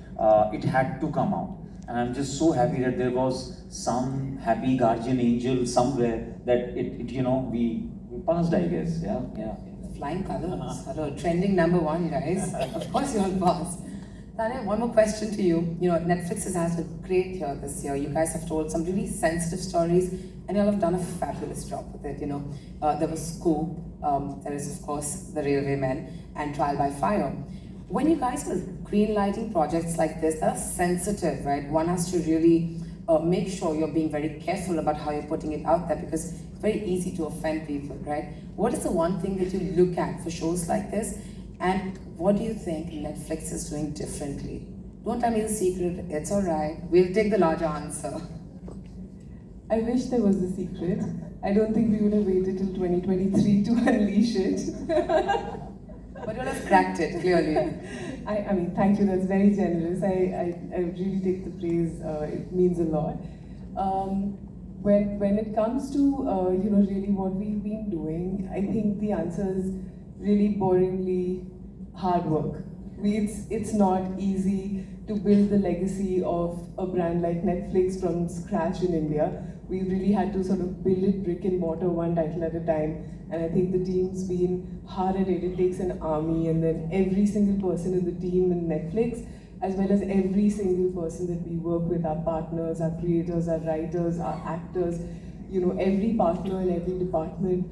It had to come out. And I'm just so happy that there was some happy guardian angel somewhere that it you know, we passed, I guess. Yeah. Flying colors. Hello, trending #1, guys. Of course you're all passed. Tanya, one more question to you. You know, Netflix has had a great year this year. You guys have told some really sensitive stories, and you all have done a fabulous job with it. You know, there was Scoop, there is of course The Railwaymen, and Trial by Fire. When you guys are greenlighting projects like this, that are sensitive, right? One has to really make sure you're being very careful about how you're putting it out there, because it's very easy to offend people, right? What is the one thing that you look at for shows like this, and what do you think Netflix is doing differently? Don't tell me the secret, it's all right. We'll take the larger answer. I wish there was a secret. I don't think we would have waited till 2023 to unleash it. But you'll have cracked it, clearly. I mean, thank you, that's very generous. I really take the praise, it means a lot. When it comes to, you know, really what we've been doing, I think the answer is really boringly hard work. It's not easy to build the legacy of a brand like Netflix from scratch in India. We really had to sort of build it brick and mortar, one title at a time. And I think the team's been hard at it. It takes an army, and then every single person in the team in Netflix, as well as every single person that we work with, our partners, our creators, our writers, our actors, you know, every partner in every department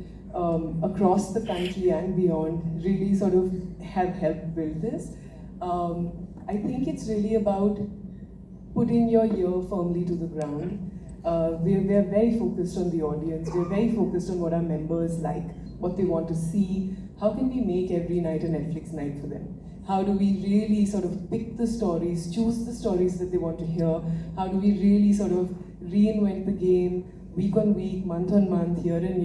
across the country and beyond really sort of have helped build this. I think it's really about putting your ear firmly to the ground. We're very focused on the audience. We're very focused on what our members like, what they want to see. How can we make every night a Netflix night for them? How do we really sort of pick the stories, choose the stories that they want to hear? How do we really sort of reinvent the game week on week, month on month, year on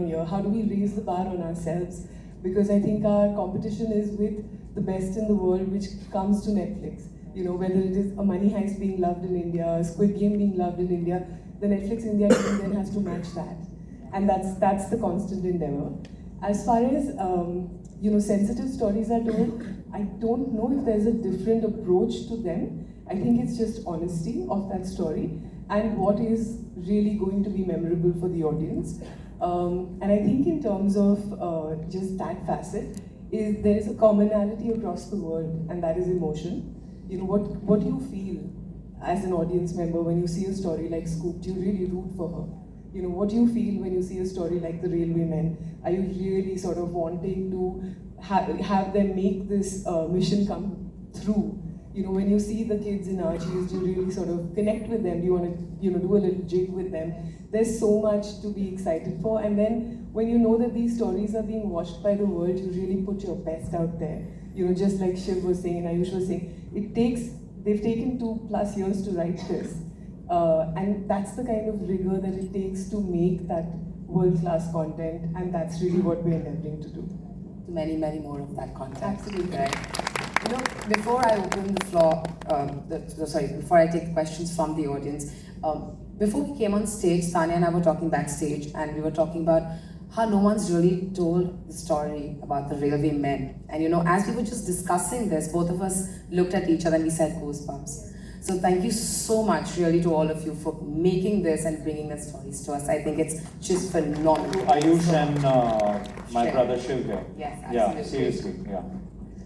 year? How do we raise the bar on ourselves? Because I think our competition is with the best in the world, which comes to Netflix. You know, whether it is a Money Heist being loved in India, a Squid Game being loved in India, the Netflix India team then has to match that. And that's the constant endeavor. As far as, you know, sensitive stories are told, I don't know if there's a different approach to them. I think it's just honesty of that story and what is really going to be memorable for the audience. And I think in terms of just that facet, there is a commonality across the world, and that is emotion. You know, what do you feel as an audience member when you see a story like Scoop? Do you really root for her? You know, what do you feel when you see a story like The Railwaymen? Are you really sort of wanting to have them make this mission come through? You know, when you see the kids in Archie's, do you really sort of connect with them? Do you want to, you know, do a little jig with them? There's so much to be excited for. And then when you know that these stories are being watched by the world, you really put your best out there. You know, just like Shiv was saying and Aayush was saying, they've taken 2+ years to write this. And that's the kind of rigor that it takes to make that world-class content, and that's really what we're endeavoring to do. Many, many more of that content. Absolutely. Right. You know, before I open the floor, before I take questions from the audience, before we came on stage, Tanya and I were talking backstage, and we were talking about how no one's really told the story about the Railwaymen. And you know, as we were just discussing this, both of us looked at each other and we said goosebumps. So thank you so much, really, to all of you for making this and bringing the stories to us. I think it's just phenomenal. Aayush and my brother Shiv here. Yes, absolutely. Yeah, seriously, yeah.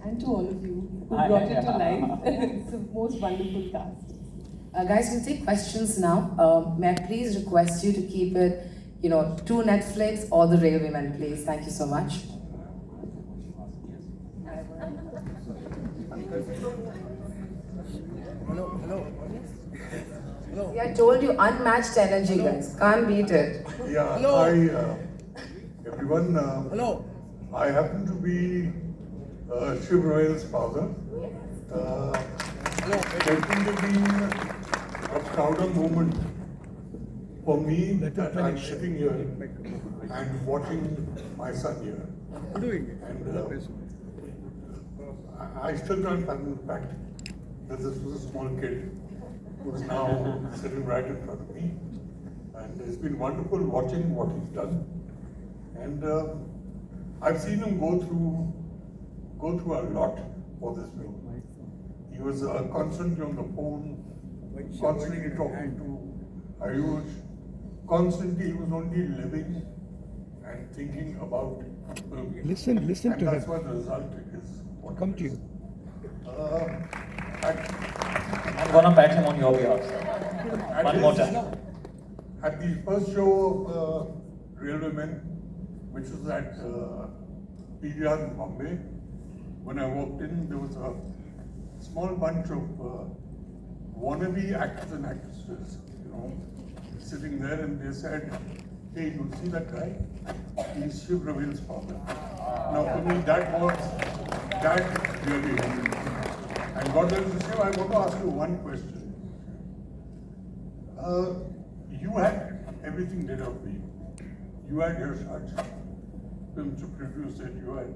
And to all of you who brought it to life. It's the most wonderful cast. Guys, we'll take questions now. May I please request you to keep it, to Netflix or the Railwayman, please. Thank you so much. Yeah, I told you, unmatched energy, guys. Can't beat it. Yeah, hi everyone. I happen to be Shiv Rawali's father. Definitely been a prouder moment for me that I'm sitting here and watching my son here. And I still can't fathom the fact that this was a small kid who's now sitting right in front of me. And it's been wonderful watching what he's done. And I've seen him go through a lot for this film. He was constantly on the phone, constantly talking to Aayush. Constantly, he was only living and thinking about film. Listen and to him. that's why the result is what Come it to is. you. I'm gonna pat him on your behalf, sir. One more time. At the first show of Railwaymen, which was at PVR in Bombay, when I walked in, there was a small bunch of wannabe actors and actresses, sitting there, and they said, "Hey, you see that guy? He's Shiv Rawali's father." Now, for me, that really helped me. And God bless you, Shiv, I want to ask you one question. You had everything laid out for you. You had your films to produce it. You had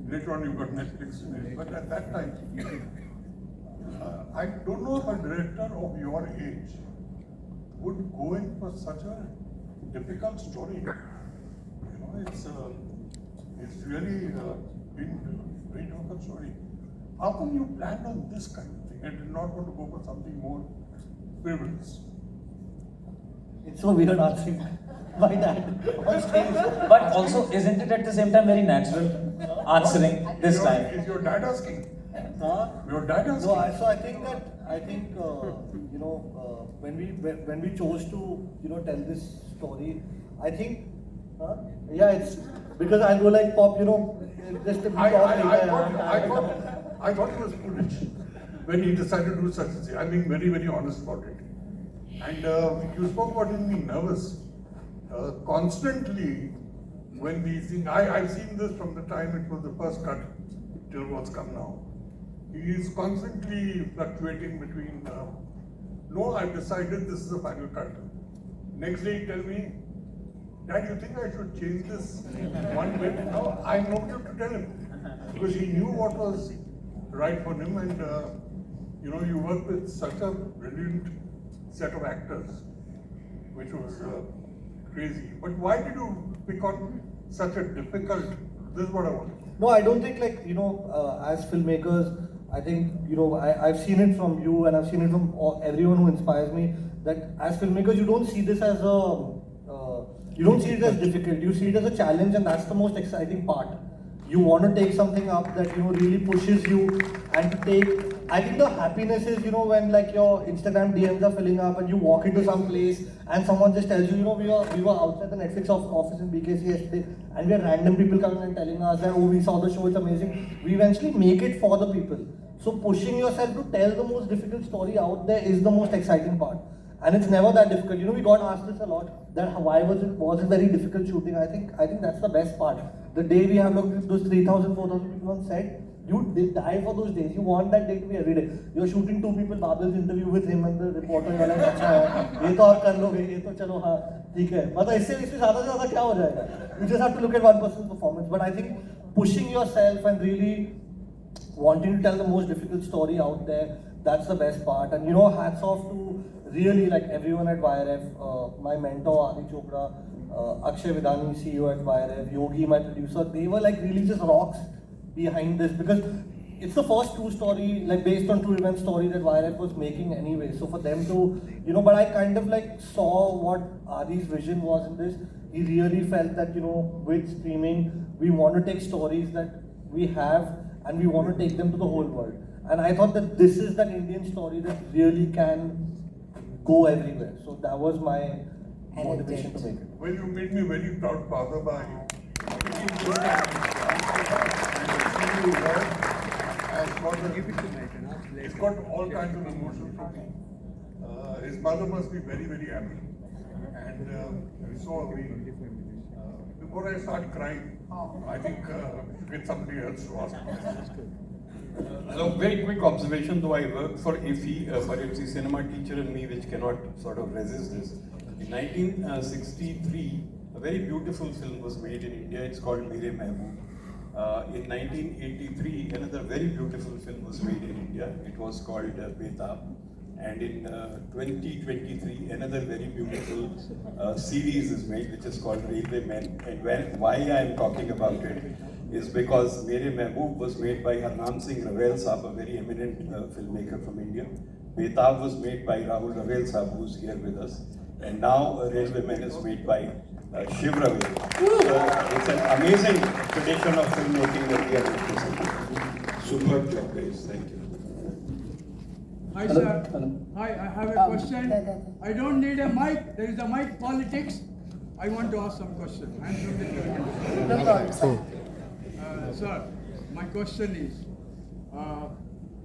later on you got Netflix in it. But at that time, I don't know if a director of your age would go in for such a difficult story. It's really been a very difficult story. How come you planned on this kind of thing and did not want to go for something more frivolous? It's so weird asking my dad on stage. But also, isn't it at the same time very natural answering this time? Is your dad asking? Huh? Your dad asking? No, so I think when we chose to tell this story, I think it's because I go like pop, just I thought he was foolish when he decided to do such a thing. I'm being very, very honest about it. And you spoke about him being nervous. Constantly, when these things, I've seen this from the time it was the first cut till what's come now. He is constantly fluctuating between, no, I've decided this is the final cut. Next day he tell me, Dad, you think I should change this one bit? No, I know what to tell him. Because he knew what was right for him, and you work with such a brilliant set of actors, which was crazy. But why did you pick on such a difficult, this is what I want. No, I don't think as filmmakers, I think, I've seen it from you and I've seen it from everyone who inspires me, that as filmmakers, you don't see this as you don't see it as difficult, you see it as a challenge, and that's the most exciting part. You want to take something up that really pushes you, and to take, I think the happiness is when your Instagram DMs are filling up and you walk into some place and someone just tells you, we were outside the Netflix office in BKC yesterday, and we had random people coming and telling us that, oh, we saw the show, it's amazing. We eventually make it for the people. So pushing yourself to tell the most difficult story out there is the most exciting part. And it's never that difficult. We got asked this a lot, that why was it very difficult shooting? I think that's the best part. The day we have looked at those 3,000, 4,000 people on set, you die for those days. You want that day to be every day. You're shooting 2 people, Babil's interview with him and the reporter, you're like, अच्छा है, ये तो आप कर लोगे, ये तो चलो हाँ, ठीक है. मतलब इससे ज़्यादा से ज़्यादा क्या हो जाएगा? You just have to look at one person's performance. But I think pushing yourself and really wanting to tell the most difficult story out there, that's the best part. And hats off to really everyone at YRF, my mentor Swati Chopra, Akshay Vidani, CEO at YRF, Yogi, my producer, they were really just rocks behind this, because it's the first true story, based on true event story that YRF was making anyway. So for them to, but I kind of saw what Adi's vision was in this. He really felt that, with streaming, we want to take stories that we have and we want to take them to the whole world. And I thought that this is that Indian story that really can go everywhere. So that was my motivation to make it. Well, you made me very proud father by making this It's got all kinds of emotions from me. His mother must be very, very happy. And before I start crying, I think get somebody else to ask. Hello, very quick observation, though I work for IFI, but it's the cinema teacher in me which cannot sort of resist this. In 1963, a very beautiful film was made in India. It's called Mere Mehboob. In 1983, another very beautiful film was made in India. It was called Betab. And in 2023, another very beautiful series is made, which is called Railway Men. And why I am talking about it is because Mere Mehboob was made by Harnam Singh Ravel Saab, a very eminent filmmaker from India. Betab was made by Rahul Ravel Saab, who's here with us. And now Railway Men is made by Shiv Rawali. So it's an amazing tradition of filmmaking that we are witnessing. Superb job, guys. Thank you. Hi, sir. Hi, I have a question. I don't need a mic. There is a mic politics. I want to ask some question. I'm from the No problem. Sir, my question is,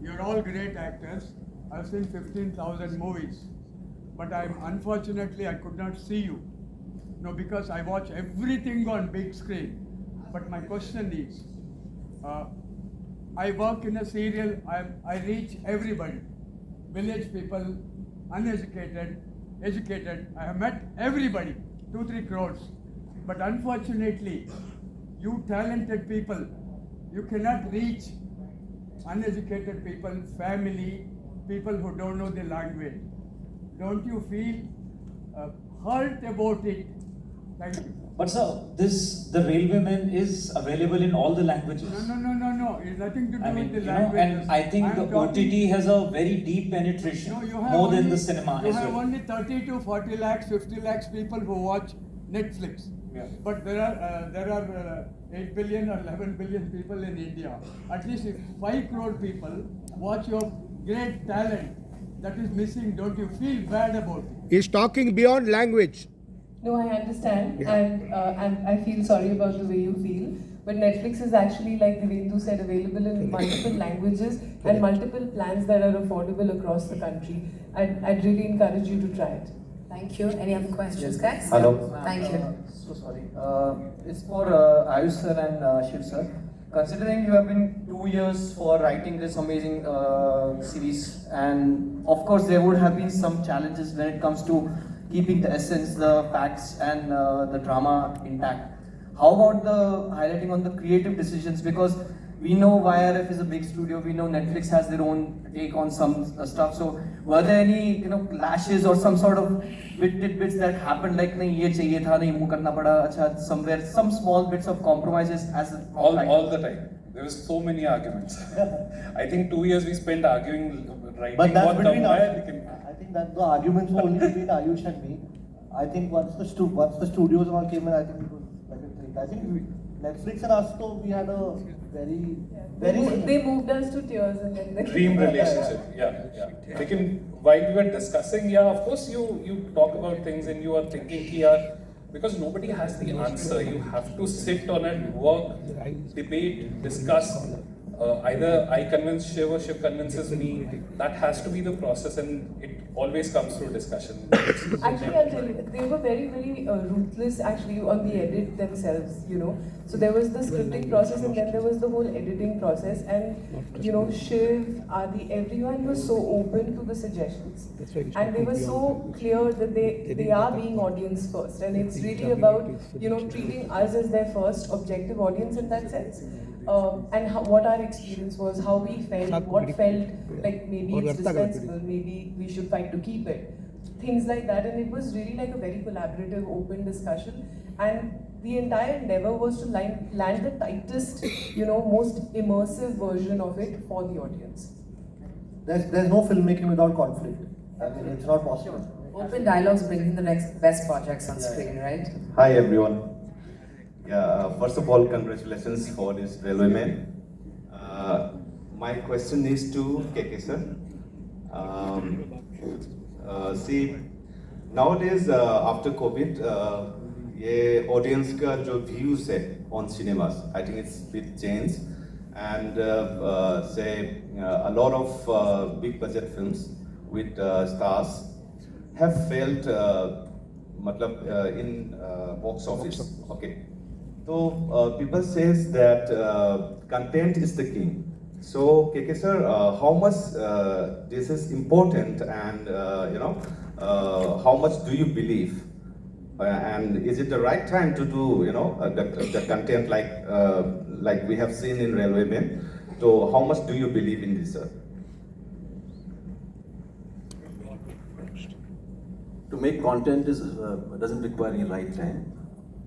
you're all great actors. I've seen 15,000 movies, but unfortunately I could not see you. No, because I watch everything on big screen. But my question is, I work in a serial. I reach everybody, village people, uneducated, educated. I have met everybody, 2-3 crores. But unfortunately, you talented people, you cannot reach uneducated people, family, people who don't know the language. Don't you feel hurt about it? Thank you. But sir, the Railwayman is available in all the languages. No. It's nothing to do with the language. And I think the OTT has a very deep penetration, more than the cinema You as have well. only 30 to 40 lakhs, 50 lakhs people who watch Netflix. Yeah. But there are 8 billion or 11 billion people in India. At least if 5 crore people watch your great talent, that is missing. Don't you feel bad about it? He's talking beyond language. No, I understand, and I feel sorry about the way you feel. But Netflix is actually, like Divyenndu said, available in multiple languages and multiple plans that are affordable across the country. I'd really encourage you to try it. Thank you. Any other questions, guys? Hello. Thank you. So sorry. It's for Aayush sir and Shiv sir. Considering you have been 2 years for writing this amazing series, and of course there would have been some challenges when it comes to keeping the essence, the facts, and the drama intact. How about the highlighting on the creative decisions? Because we know YRF is a big studio. We know Netflix has their own take on some stuff. So were there any clashes or some sort of tidbits that happened, like nahi ye chahiye tha, nahi move karna pada, acha, somewhere some small bits of compromises as all the time. There was so many arguments. I think 2 years we spent arguing, writing. But that's between I think that the arguments were only between Aayush and me. I think once the studios all came in, I think it was like a thing. I think Netflix and us, though, we had a very They moved us to tears and then they Dream relationship. Yeah. While we were discussing, of course you talk about things and you are thinking, because nobody has the answer. You have to sit on it, work, debate, discuss. Either I convince Shiv or Shiv convinces me. That has to be the process, and it always comes through discussion. Actually, I'll tell you, they were very, very ruthless actually on the edit themselves, So there was the scripting process and then there was the whole editing process, and Shiv, Adi, everyone was so open to the suggestions. And they were so clear that they are being audience first, and it's really about, treating us as their first objective audience in that sense. And what our experience was, how we felt, what felt like maybe it's dispensable, maybe we should fight to keep it, things like that. And it was really like a very collaborative, open discussion. And the entire endeavor was to land the tightest, most immersive version of it for the audience. There's no filmmaking without conflict. I mean, it's not possible. Open dialogues bringing the next best projects on screen, right? Hi everyone. First of all, congratulations for this Railwayman. my question is to KK sir. See, nowadays after COVID, ये audience का जो views है on cinemas, I think it's bit changed, and say a lot of big budget films with stars have failed, मतलब in box office. Okay, so people says that content is the king. So, KK sir, how much this is important, and how much do you believe? And is it the right time to do, the content like we have seen in Railwaymen? So, how much do you believe in this, sir? To make content doesn't require any right time.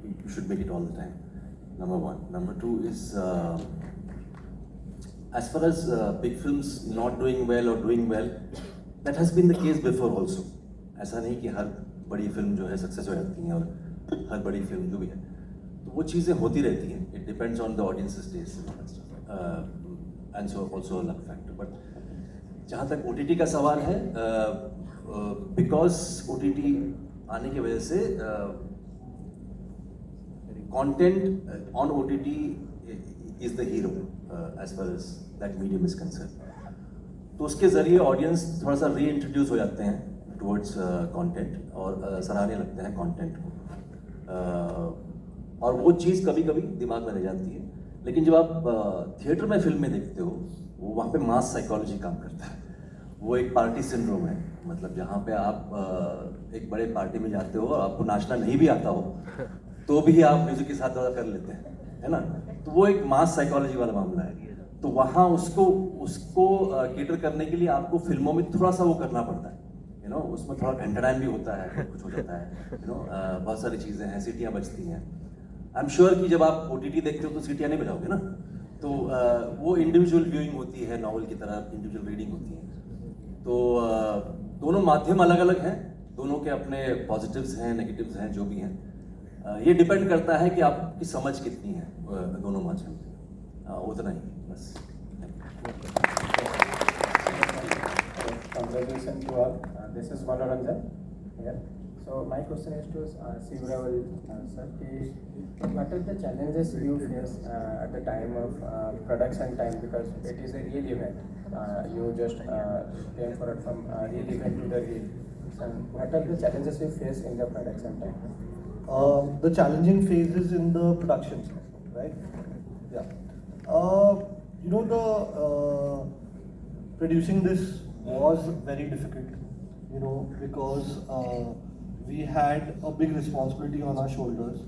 You should make it all the time. Number one. Number two is, as far as big films not doing well or doing well, that has been the case before also. ऐसा नहीं कि हर बड़ी film जो है success हो जाती है और हर बड़ी फिल्म जो भी है, तो वो चीज़ें होती रहती हैं. It depends on the audience's taste and so also a luck factor. But जहाँ तक OTT का सवाल है, because OTT आने की वजह से content on OTT is the hero as far as that medium is concerned. तो उसके ज़रिए ऑडियंस थोड़ा सा री-इंट्रोड्यूस हो जाते हैं टुवर्ड्स कंटेंट और सराहने लगते हैं कंटेंट को, और वो चीज़ कभी कभी दिमाग में रह जाती है. लेकिन जब आप थिएटर में फिल्में देखते हो, वो वहाँ पे मास साइकोलॉजी काम करता है. वो एक पार्टी सिंड्रोम है, मतलब जहाँ पे आप एक बड़े पार्टी में जाते हो और आपको नाचना नहीं भी आता हो तो भी आप म्यूजिक के साथ कर लेते हैं, है ना. तो वो एक मास साइकोलॉजी वाला मामला है. तो वहाँ उसको केटर करने के लिए आपको फिल्मों में थोड़ा सा वो करना पड़ता है, उसमें थोड़ा घंटाडाइन भी होता है, कुछ हो जाता है, बहुत सारी चीज़ें हैं, सीटियाँ बजती हैं. आई एम श्योर कि जब आप OTT देखते हो तो सीटियाँ नहीं बजाओगे ना. तो वो इंडिविजुअल व्यूइंग होती है, नॉवल की तरह इंडिविजुअल रीडिंग होती है. तो दोनों माध्यम अलग अलग हैं, दोनों के अपने पॉजिटिव्स हैं, नेगेटिव्स हैं, जो भी हैं. ये डिपेंड करता है कि आपकी समझ कितनी है दोनों माध्यम. उतना ही बस. Congratulations to all. This is Moderator here. So my question is to Shiv Rawali, sir. What are the challenges you face at the time of production time, because it is a real event. You just came from real event to the real. So what are the challenges you face in the production time? The challenging phases in the production, right? Yeah. Producing this was very difficult, because we had a big responsibility on our shoulders.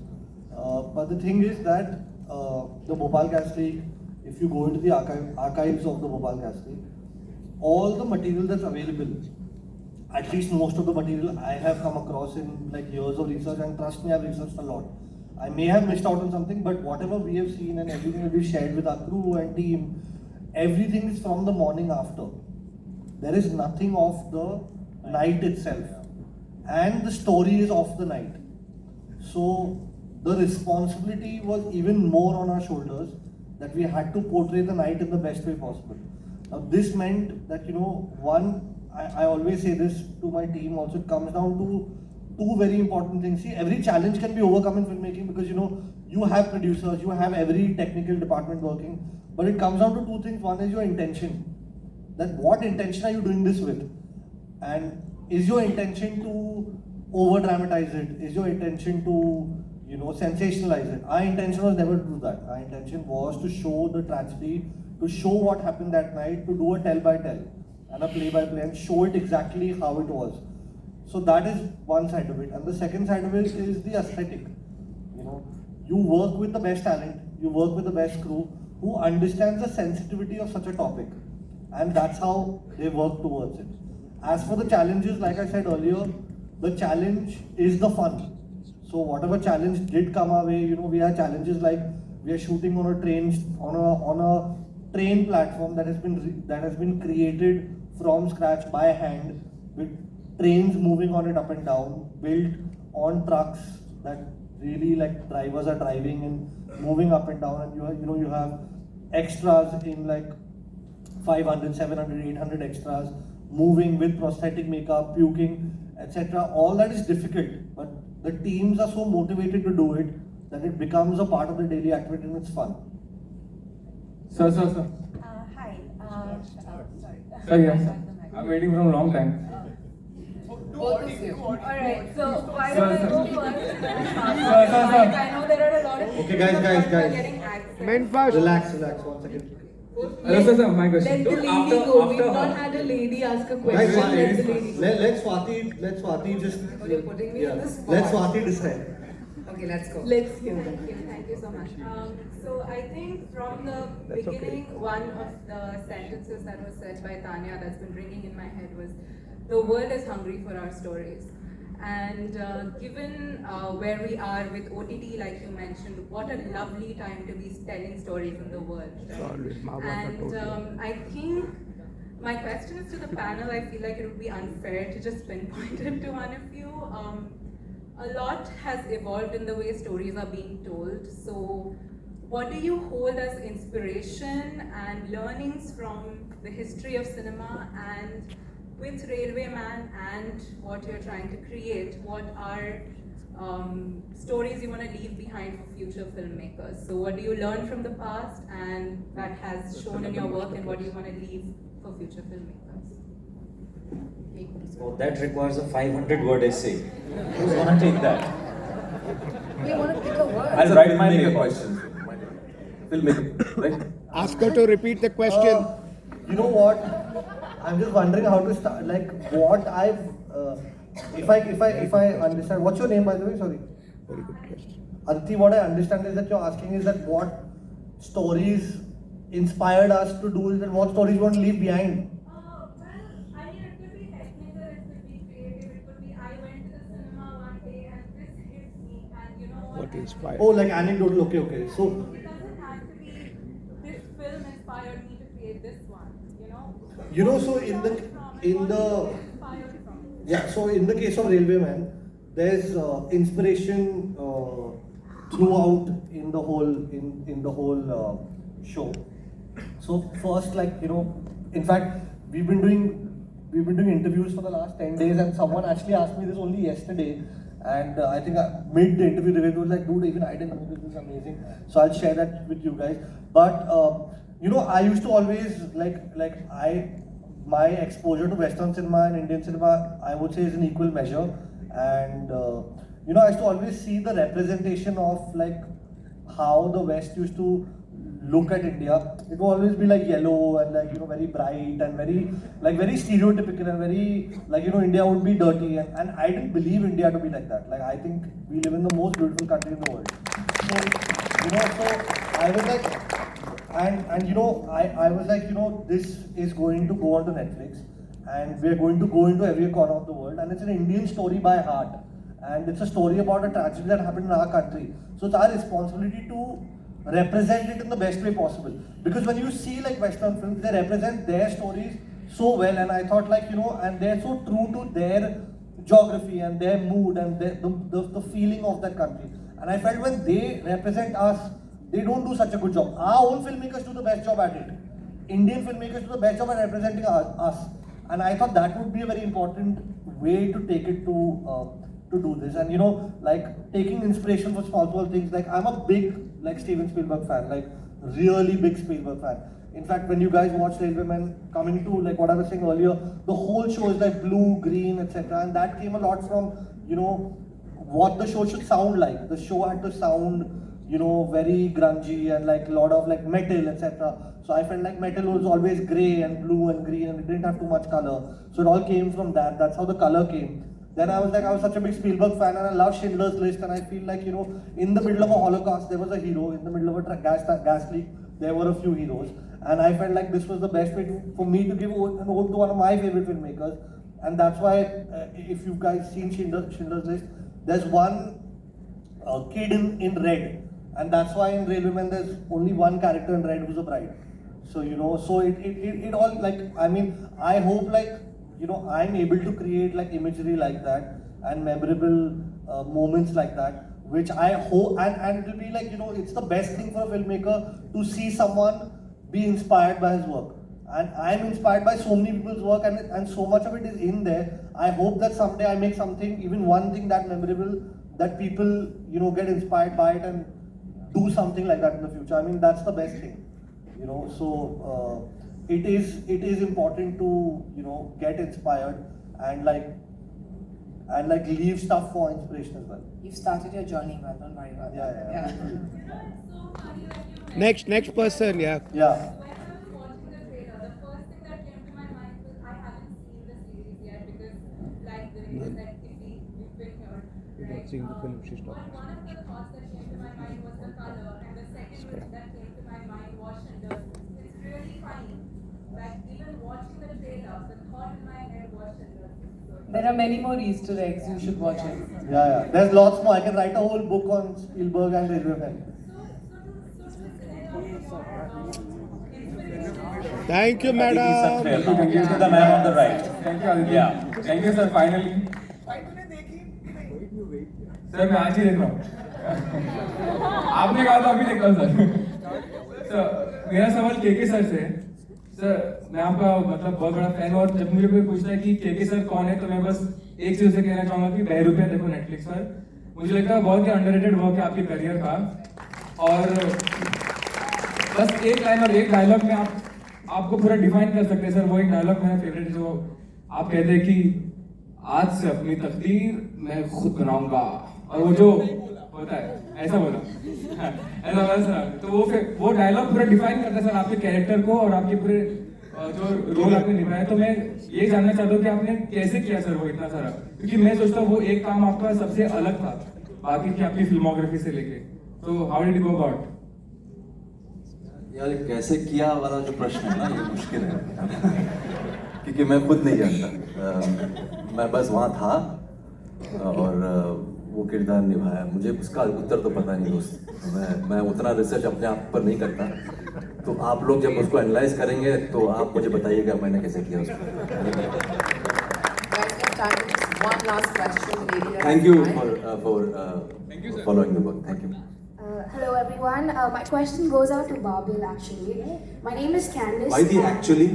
But the thing is that the Bhopal Cast League, if you go into the archives of the Bhopal Cast League, all the material that's available, at least most of the material I have come across in like years of research, and trust me, I've researched a lot. I may have missed out on something, but whatever we have seen and everything that we've shared with our crew and team, everything is from the morning after. There is nothing of the night itself. And the story is of the night. So the responsibility was even more on our shoulders, that we had to portray the night in the best way possible. Now this meant that, I always say this to my team also, it comes down to two very important things. See, every challenge can be overcome in filmmaking because, you have producers, you have every technical department working, but it comes down to two things. One is your intention. That what intention are you doing this with? And is your intention to over-dramatize it? Is your intention to, sensationalize it? Our intention was never to do that. Our intention was to show the tragedy, to show what happened that night, to do a tell-by-tell and a play-by-play and show it exactly how it was. So that is one side of it. And the second side of it is the aesthetic. You work with the best talent, you work with the best crew who understands the sensitivity of such a topic. And that's how they work towards it. As for the challenges, like I said earlier, the challenge is the fun. So whatever challenge did come our way, we had challenges like we are shooting on a train platform that has been created from scratch by hand, with trains moving on it up and down, built on trucks that really like drivers are driving and moving up and down, and you have extras in like 500, 700, 800 extras, moving with prosthetic makeup, puking, etc. All that is difficult, but the teams are so motivated to do it that it becomes a part of the daily activity and it's fun. Sir. Hi. Sorry. Sir, yes. I'm waiting for a long time. Both of you. Alright, so why Sir, don't I sir. go first? Sir. I know there are a lot of people Okay, guys. who are getting access. Men first. Relax, 1 second. Hello, sir, my question. Let the lady go. We've not had a lady ask a question. Guys, Let the lady go. let Swati just. You're putting me on the spot. Let Swati decide. Okay, let's go. Let's hear. Thank you so much. So I think from the beginning, one of the sentences that was said by Tanya that's been ringing in my head was, the world is hungry for our stories. And given where we are with OTT, like you mentioned, what a lovely time to be telling stories in the world. And I think my question is to the panel. I feel like it would be unfair to just pinpoint it to one of you. A lot has evolved in the way stories are being told. So what do you hold as inspiration and learnings from the history of cinema, and with Railwayman and what you're trying to create, what are stories you want to leave behind for future filmmakers? So what do you learn from the past and that has shown in your work, and what do you want to leave for future filmmakers? So that requires a 500-word essay. Who's gonna take that? We want to pick a word. I'll write my make a question. Filmmaking, right? Ask her to repeat the question. You know what? I'm just wondering how to start. Like what I've, if I understand. What's your name, by the way? Sorry. Very good question. Aditi, what I understand is that you're asking is that what stories inspired us to do it, and what stories we want to leave behind. What inspired? Oh, like anecdotal. Okay. So. It doesn't have to be, this film inspired me to create this one, you know? You know, so in the so in the case of Railwayman, there's inspiration throughout in the whole show. So first, like, you know, in fact, we've been doing interviews for the last 10 days, and someone actually asked me this only yesterday. And I think mid the interview, they was like, dude, even I didn't know this is amazing. So I'll share that with you guys. But you know, I used to always my exposure to Western cinema and Indian cinema, I would say, is an equal measure. And you know, I used to always see the representation of like how the West used to look at India. It will always be like yellow and like, you know, very bright and very stereotypical and very like, you know, India would be dirty, and I didn't believe India to be like that. Like, I think we live in the most beautiful country in the world. So, you know, so I was like, and you know, I was like, you know, this is going to go onto Netflix, and we're going to go into every corner of the world, and it's an Indian story by heart, and it's a story about a tragedy that happened in our country. So it's our responsibility to represent it in the best way possible. Because when you see like Western films, they represent their stories so well, and I thought, like, you know, and they're so true to their geography and their mood and the feeling of that country. And I felt when they represent us, they don't do such a good job. Our own filmmakers do the best job at it. Indian filmmakers do the best job at representing us. And I thought that would be a very important way to take it to do this. And you know, like taking inspiration for small things. Like, I'm a big like Steven Spielberg fan, like really big Spielberg fan. In fact, when you guys watch Railwayman, coming to like what I was saying earlier, the whole show is like blue, green, etc. And that came a lot from, you know, what the show should sound like. The show had to sound, you know, very grungy and like a lot of like metal, etc. So I felt like metal was always grey and blue and green, and it didn't have too much color. So it all came from that. That's how the color came. Then I was such a big Spielberg fan, and I love Schindler's List, and I feel like, you know, in the middle of a Holocaust, there was a hero. In the middle of a gas leak, there were a few heroes. And I felt like this was the best way for me to give an ode to one of my favorite filmmakers. And that's why, if you guys seen Schindler's List, there's one kid in red. And that's why in Railwayman, there's only one character in red who's a bride. So, you know, so it all, like, I mean, I hope, like, you know, I'm able to create like imagery like that and memorable moments like that, which I hope, and it will be like, you know, it's the best thing for a filmmaker to see someone be inspired by his work. And I'm inspired by so many people's work, and so much of it is in there. I hope that someday I make something, even one thing that memorable, that people, get inspired by it and do something like that in the future. I mean, that's the best thing, So it is important to, get inspired and leave stuff for inspiration as well. You've started your journey well, don't worry about that. Yeah. Next person, yeah. Yeah. You're not seeing the film she's talking about. One of the thoughts that came to my mind was the color, and the second that came to my mind was Schindler. It's really funny that even watching the trailer, the thought in my head was Schindler. There are many more Easter eggs, you should watch it. Yeah. There's lots more. I can write a whole book on Spielberg and Railwayman. Thank you, madam. Thank you to the man on the right. Thank you, Aditya. Yeah. Thank you, sir. Finally. Sir मैं आज ही देख रहा हूँ आपने कहा था अभी देख रहा हूँ सर मेरा सवाल केके सर से सर मैं आपका मतलब बहुत बड़ा फैन हूँ और जब मुझे कोई पूछता है कि केके सर कौन है तो मैं बस एक चीज से कहना चाहूंगा कि 10 रुपया देखो नेटफ्लिक्स पर मुझे लगता है बहुत ही अंडररेटेड वर्क है आपके करियर का और बस एक लाइन और एक डायलॉग में आपको पूरा डिफाइन कर सकते हैं सर वो एक डायलॉग मेरा फेवरेट जो आप कहते हैं कि आज से अपनी तकदीर मैं खुद बनाऊंगा और वो जो होता है ऐसा बोला ऐसा बोला सर तो वो डायलॉग पूरा डिफाइन करता है सर आपके कैरेक्टर को और आपके पूरे जो रोल आपने निभाया तो मैं ये जानना चाहता हूँ कि आपने कैसे किया सर वो इतना सारा क्योंकि मैं सोचता हूँ वो एक काम आपका सबसे अलग था बाकी की आपकी फिल्मोग्राफी से लेके तो how did you go about यार कैसे किया वाला जो प्रश्न है ना ये मुश्किल है क्योंकि मैं खुद नहीं जानता मैं बस वहाँ था और वो किरदार निभाया मुझे उसका उत्तर तो पता नहीं दोस्त मैं उतना रिसर्च अपने आप पर नहीं करता तो आप लोग जब उसको एनालाइज करेंगे तो आप मुझे बताइएगा मैंने कैसे किया उसको thank you for following the work. Thank you. Hello everyone. My question goes out to Babil actually. My name is Candice. Why the actually?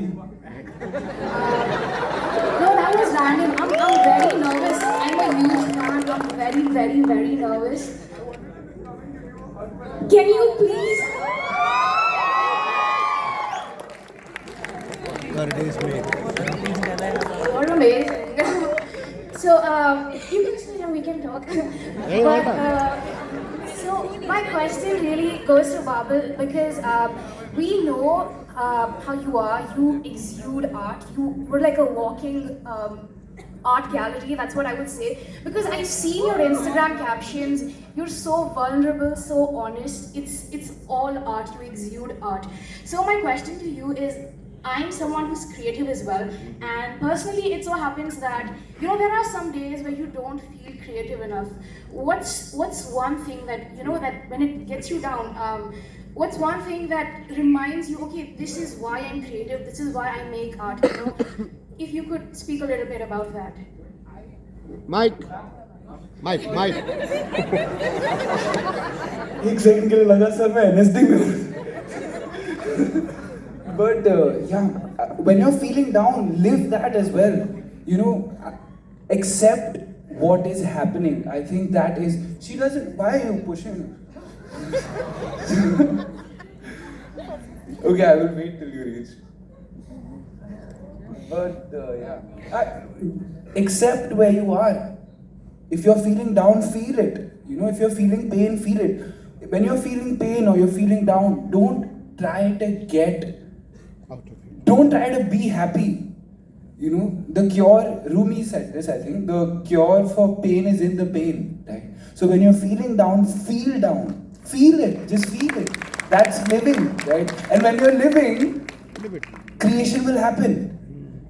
No, that was random. I'm very nervous. I'm a huge fan. I'm very, very, very nervous. Can you please? Today's made. You're amazing. So, you can sit and we can talk. So, my question really goes to Babil because we know how you are. You exude art. You were like a walking art gallery. That's what I would say. Because I've seen your Instagram captions. You're so vulnerable, so honest. It's all art. You exude art. So my question to you is, I'm someone who's creative as well, and personally it so happens that there are some days where you don't feel creative enough. What's one thing that that when it gets you down, what's one thing that reminds you, okay, this is why I'm creative, this is why I make art, If you could speak a little bit about that. Mike. एक second के लिए लगा sir मैं NSD में हूँ but yeah, when you're feeling down, live that as well. Accept what is happening. I think that is. She doesn't. Why are you pushing? Okay, I will wait till you reach. But yeah, accept where you are. If you're feeling down, feel it. If you're feeling pain, feel it. When you're feeling pain or you're feeling down, don't try to get. Don't try to be happy. The cure, Rumi said this, I think, the cure for pain is in the pain, right? So when you're feeling down. Feel it, just feel it. That's living, right? And when you're living, creation will happen.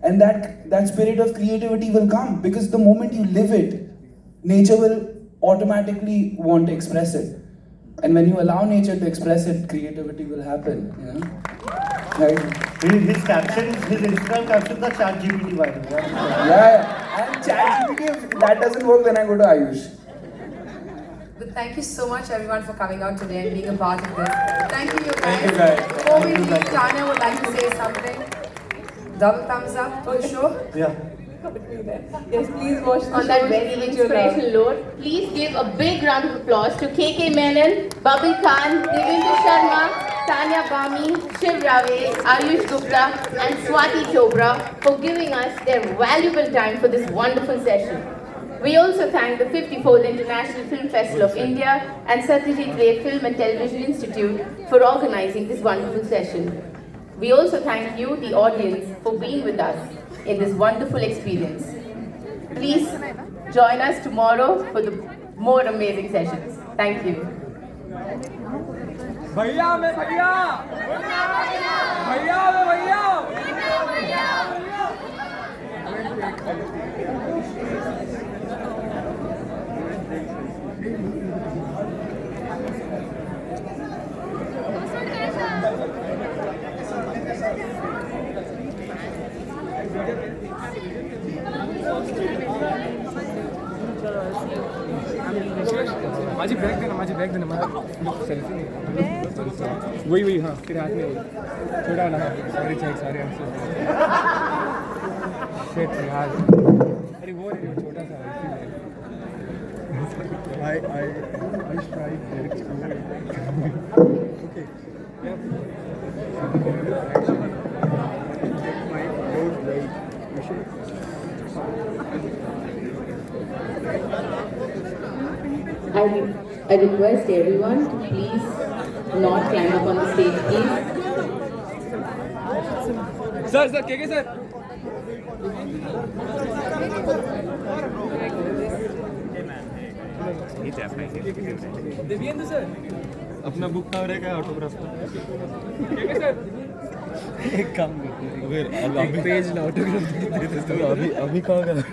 And that spirit of creativity will come because the moment you live it, nature will automatically want to express it. And when you allow nature to express it, creativity will happen, Right? His captions, his Instagram captions are ChatGPT vibes. Yeah. And ChatGPT, if that doesn't work, then I go to Aayush. But thank you so much everyone for coming out today and being a part of this. Thank you guys. Thank you guys. Before we leave, Tanya would like to say something. double thumbs up for the show. Yeah. Yes, please watch the On show. that very inspirational note, please give a big round of applause to Kay Menon, Babil Khan, Divyenndu Sharma, Tanya Bami, Shiv Rawali, Aayush Gupta and Swati Chopra for giving us their valuable time for this wonderful session. We also thank the 54th International Film Festival of India and Satyajit Ray Film and Television Institute for organizing this wonderful session. We also thank you, the audience, for being with us in this wonderful experience. Please join us tomorrow for the more amazing sessions. Thank you. भैया में भैया भैया में भैया माझी bag देना मैं selfie वही हाँ फिर हाथ में छोड़ा ना सॉरी सॉरी शिट यार अरे वो छोटा सा I tried okay yeah my road right you should I request everyone to please not climb up on the stage, please. Sir, KK sir. Divyendu sir अपना बुक कहाँ रहेगा ऑटोग्राफ KK सर एक काम अभी पेज ना ऑटोग्राफ दे दे तो अभी कहाँ गया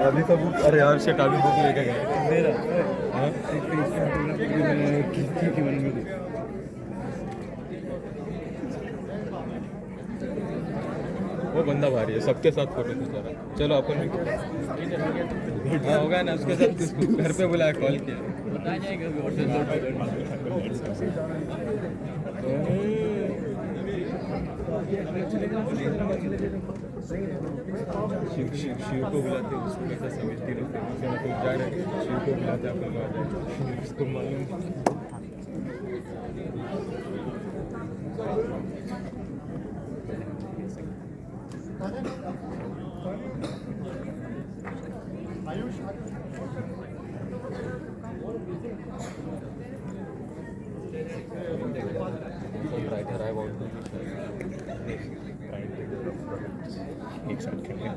अभी का बुक अरे यार शिट अभी बुक लेके गया मेरा हां एक पेज का ऑटोग्राफ किसकी मन में वो बंदा भारी है सबके साथ फोटो खींचा रहा चलो अपन हाँ होगा ना उसके साथ घर पे बुलाया कॉल किया बता जाएगा शिव को बुलाते उसको कैसा समझती लोग जा रहे शिव को बुलाते अपन उसको मालूम Aayush. Writer, I want to एक साथ खेलने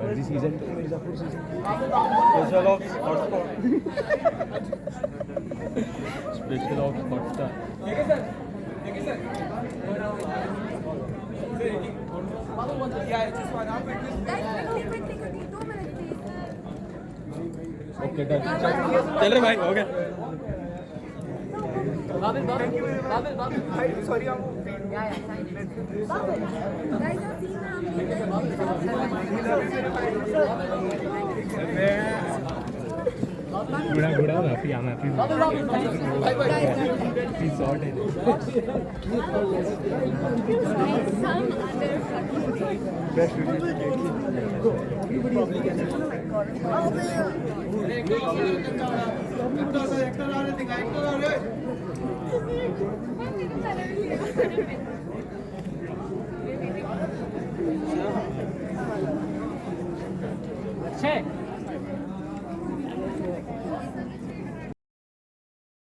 every season Mirzapur season special of hotspot special of Hotstar ठीक है सर ओके डन चल रहे भाई हो गया Babil, sorry, I'm Good, happy, I'm happy. He's sorted.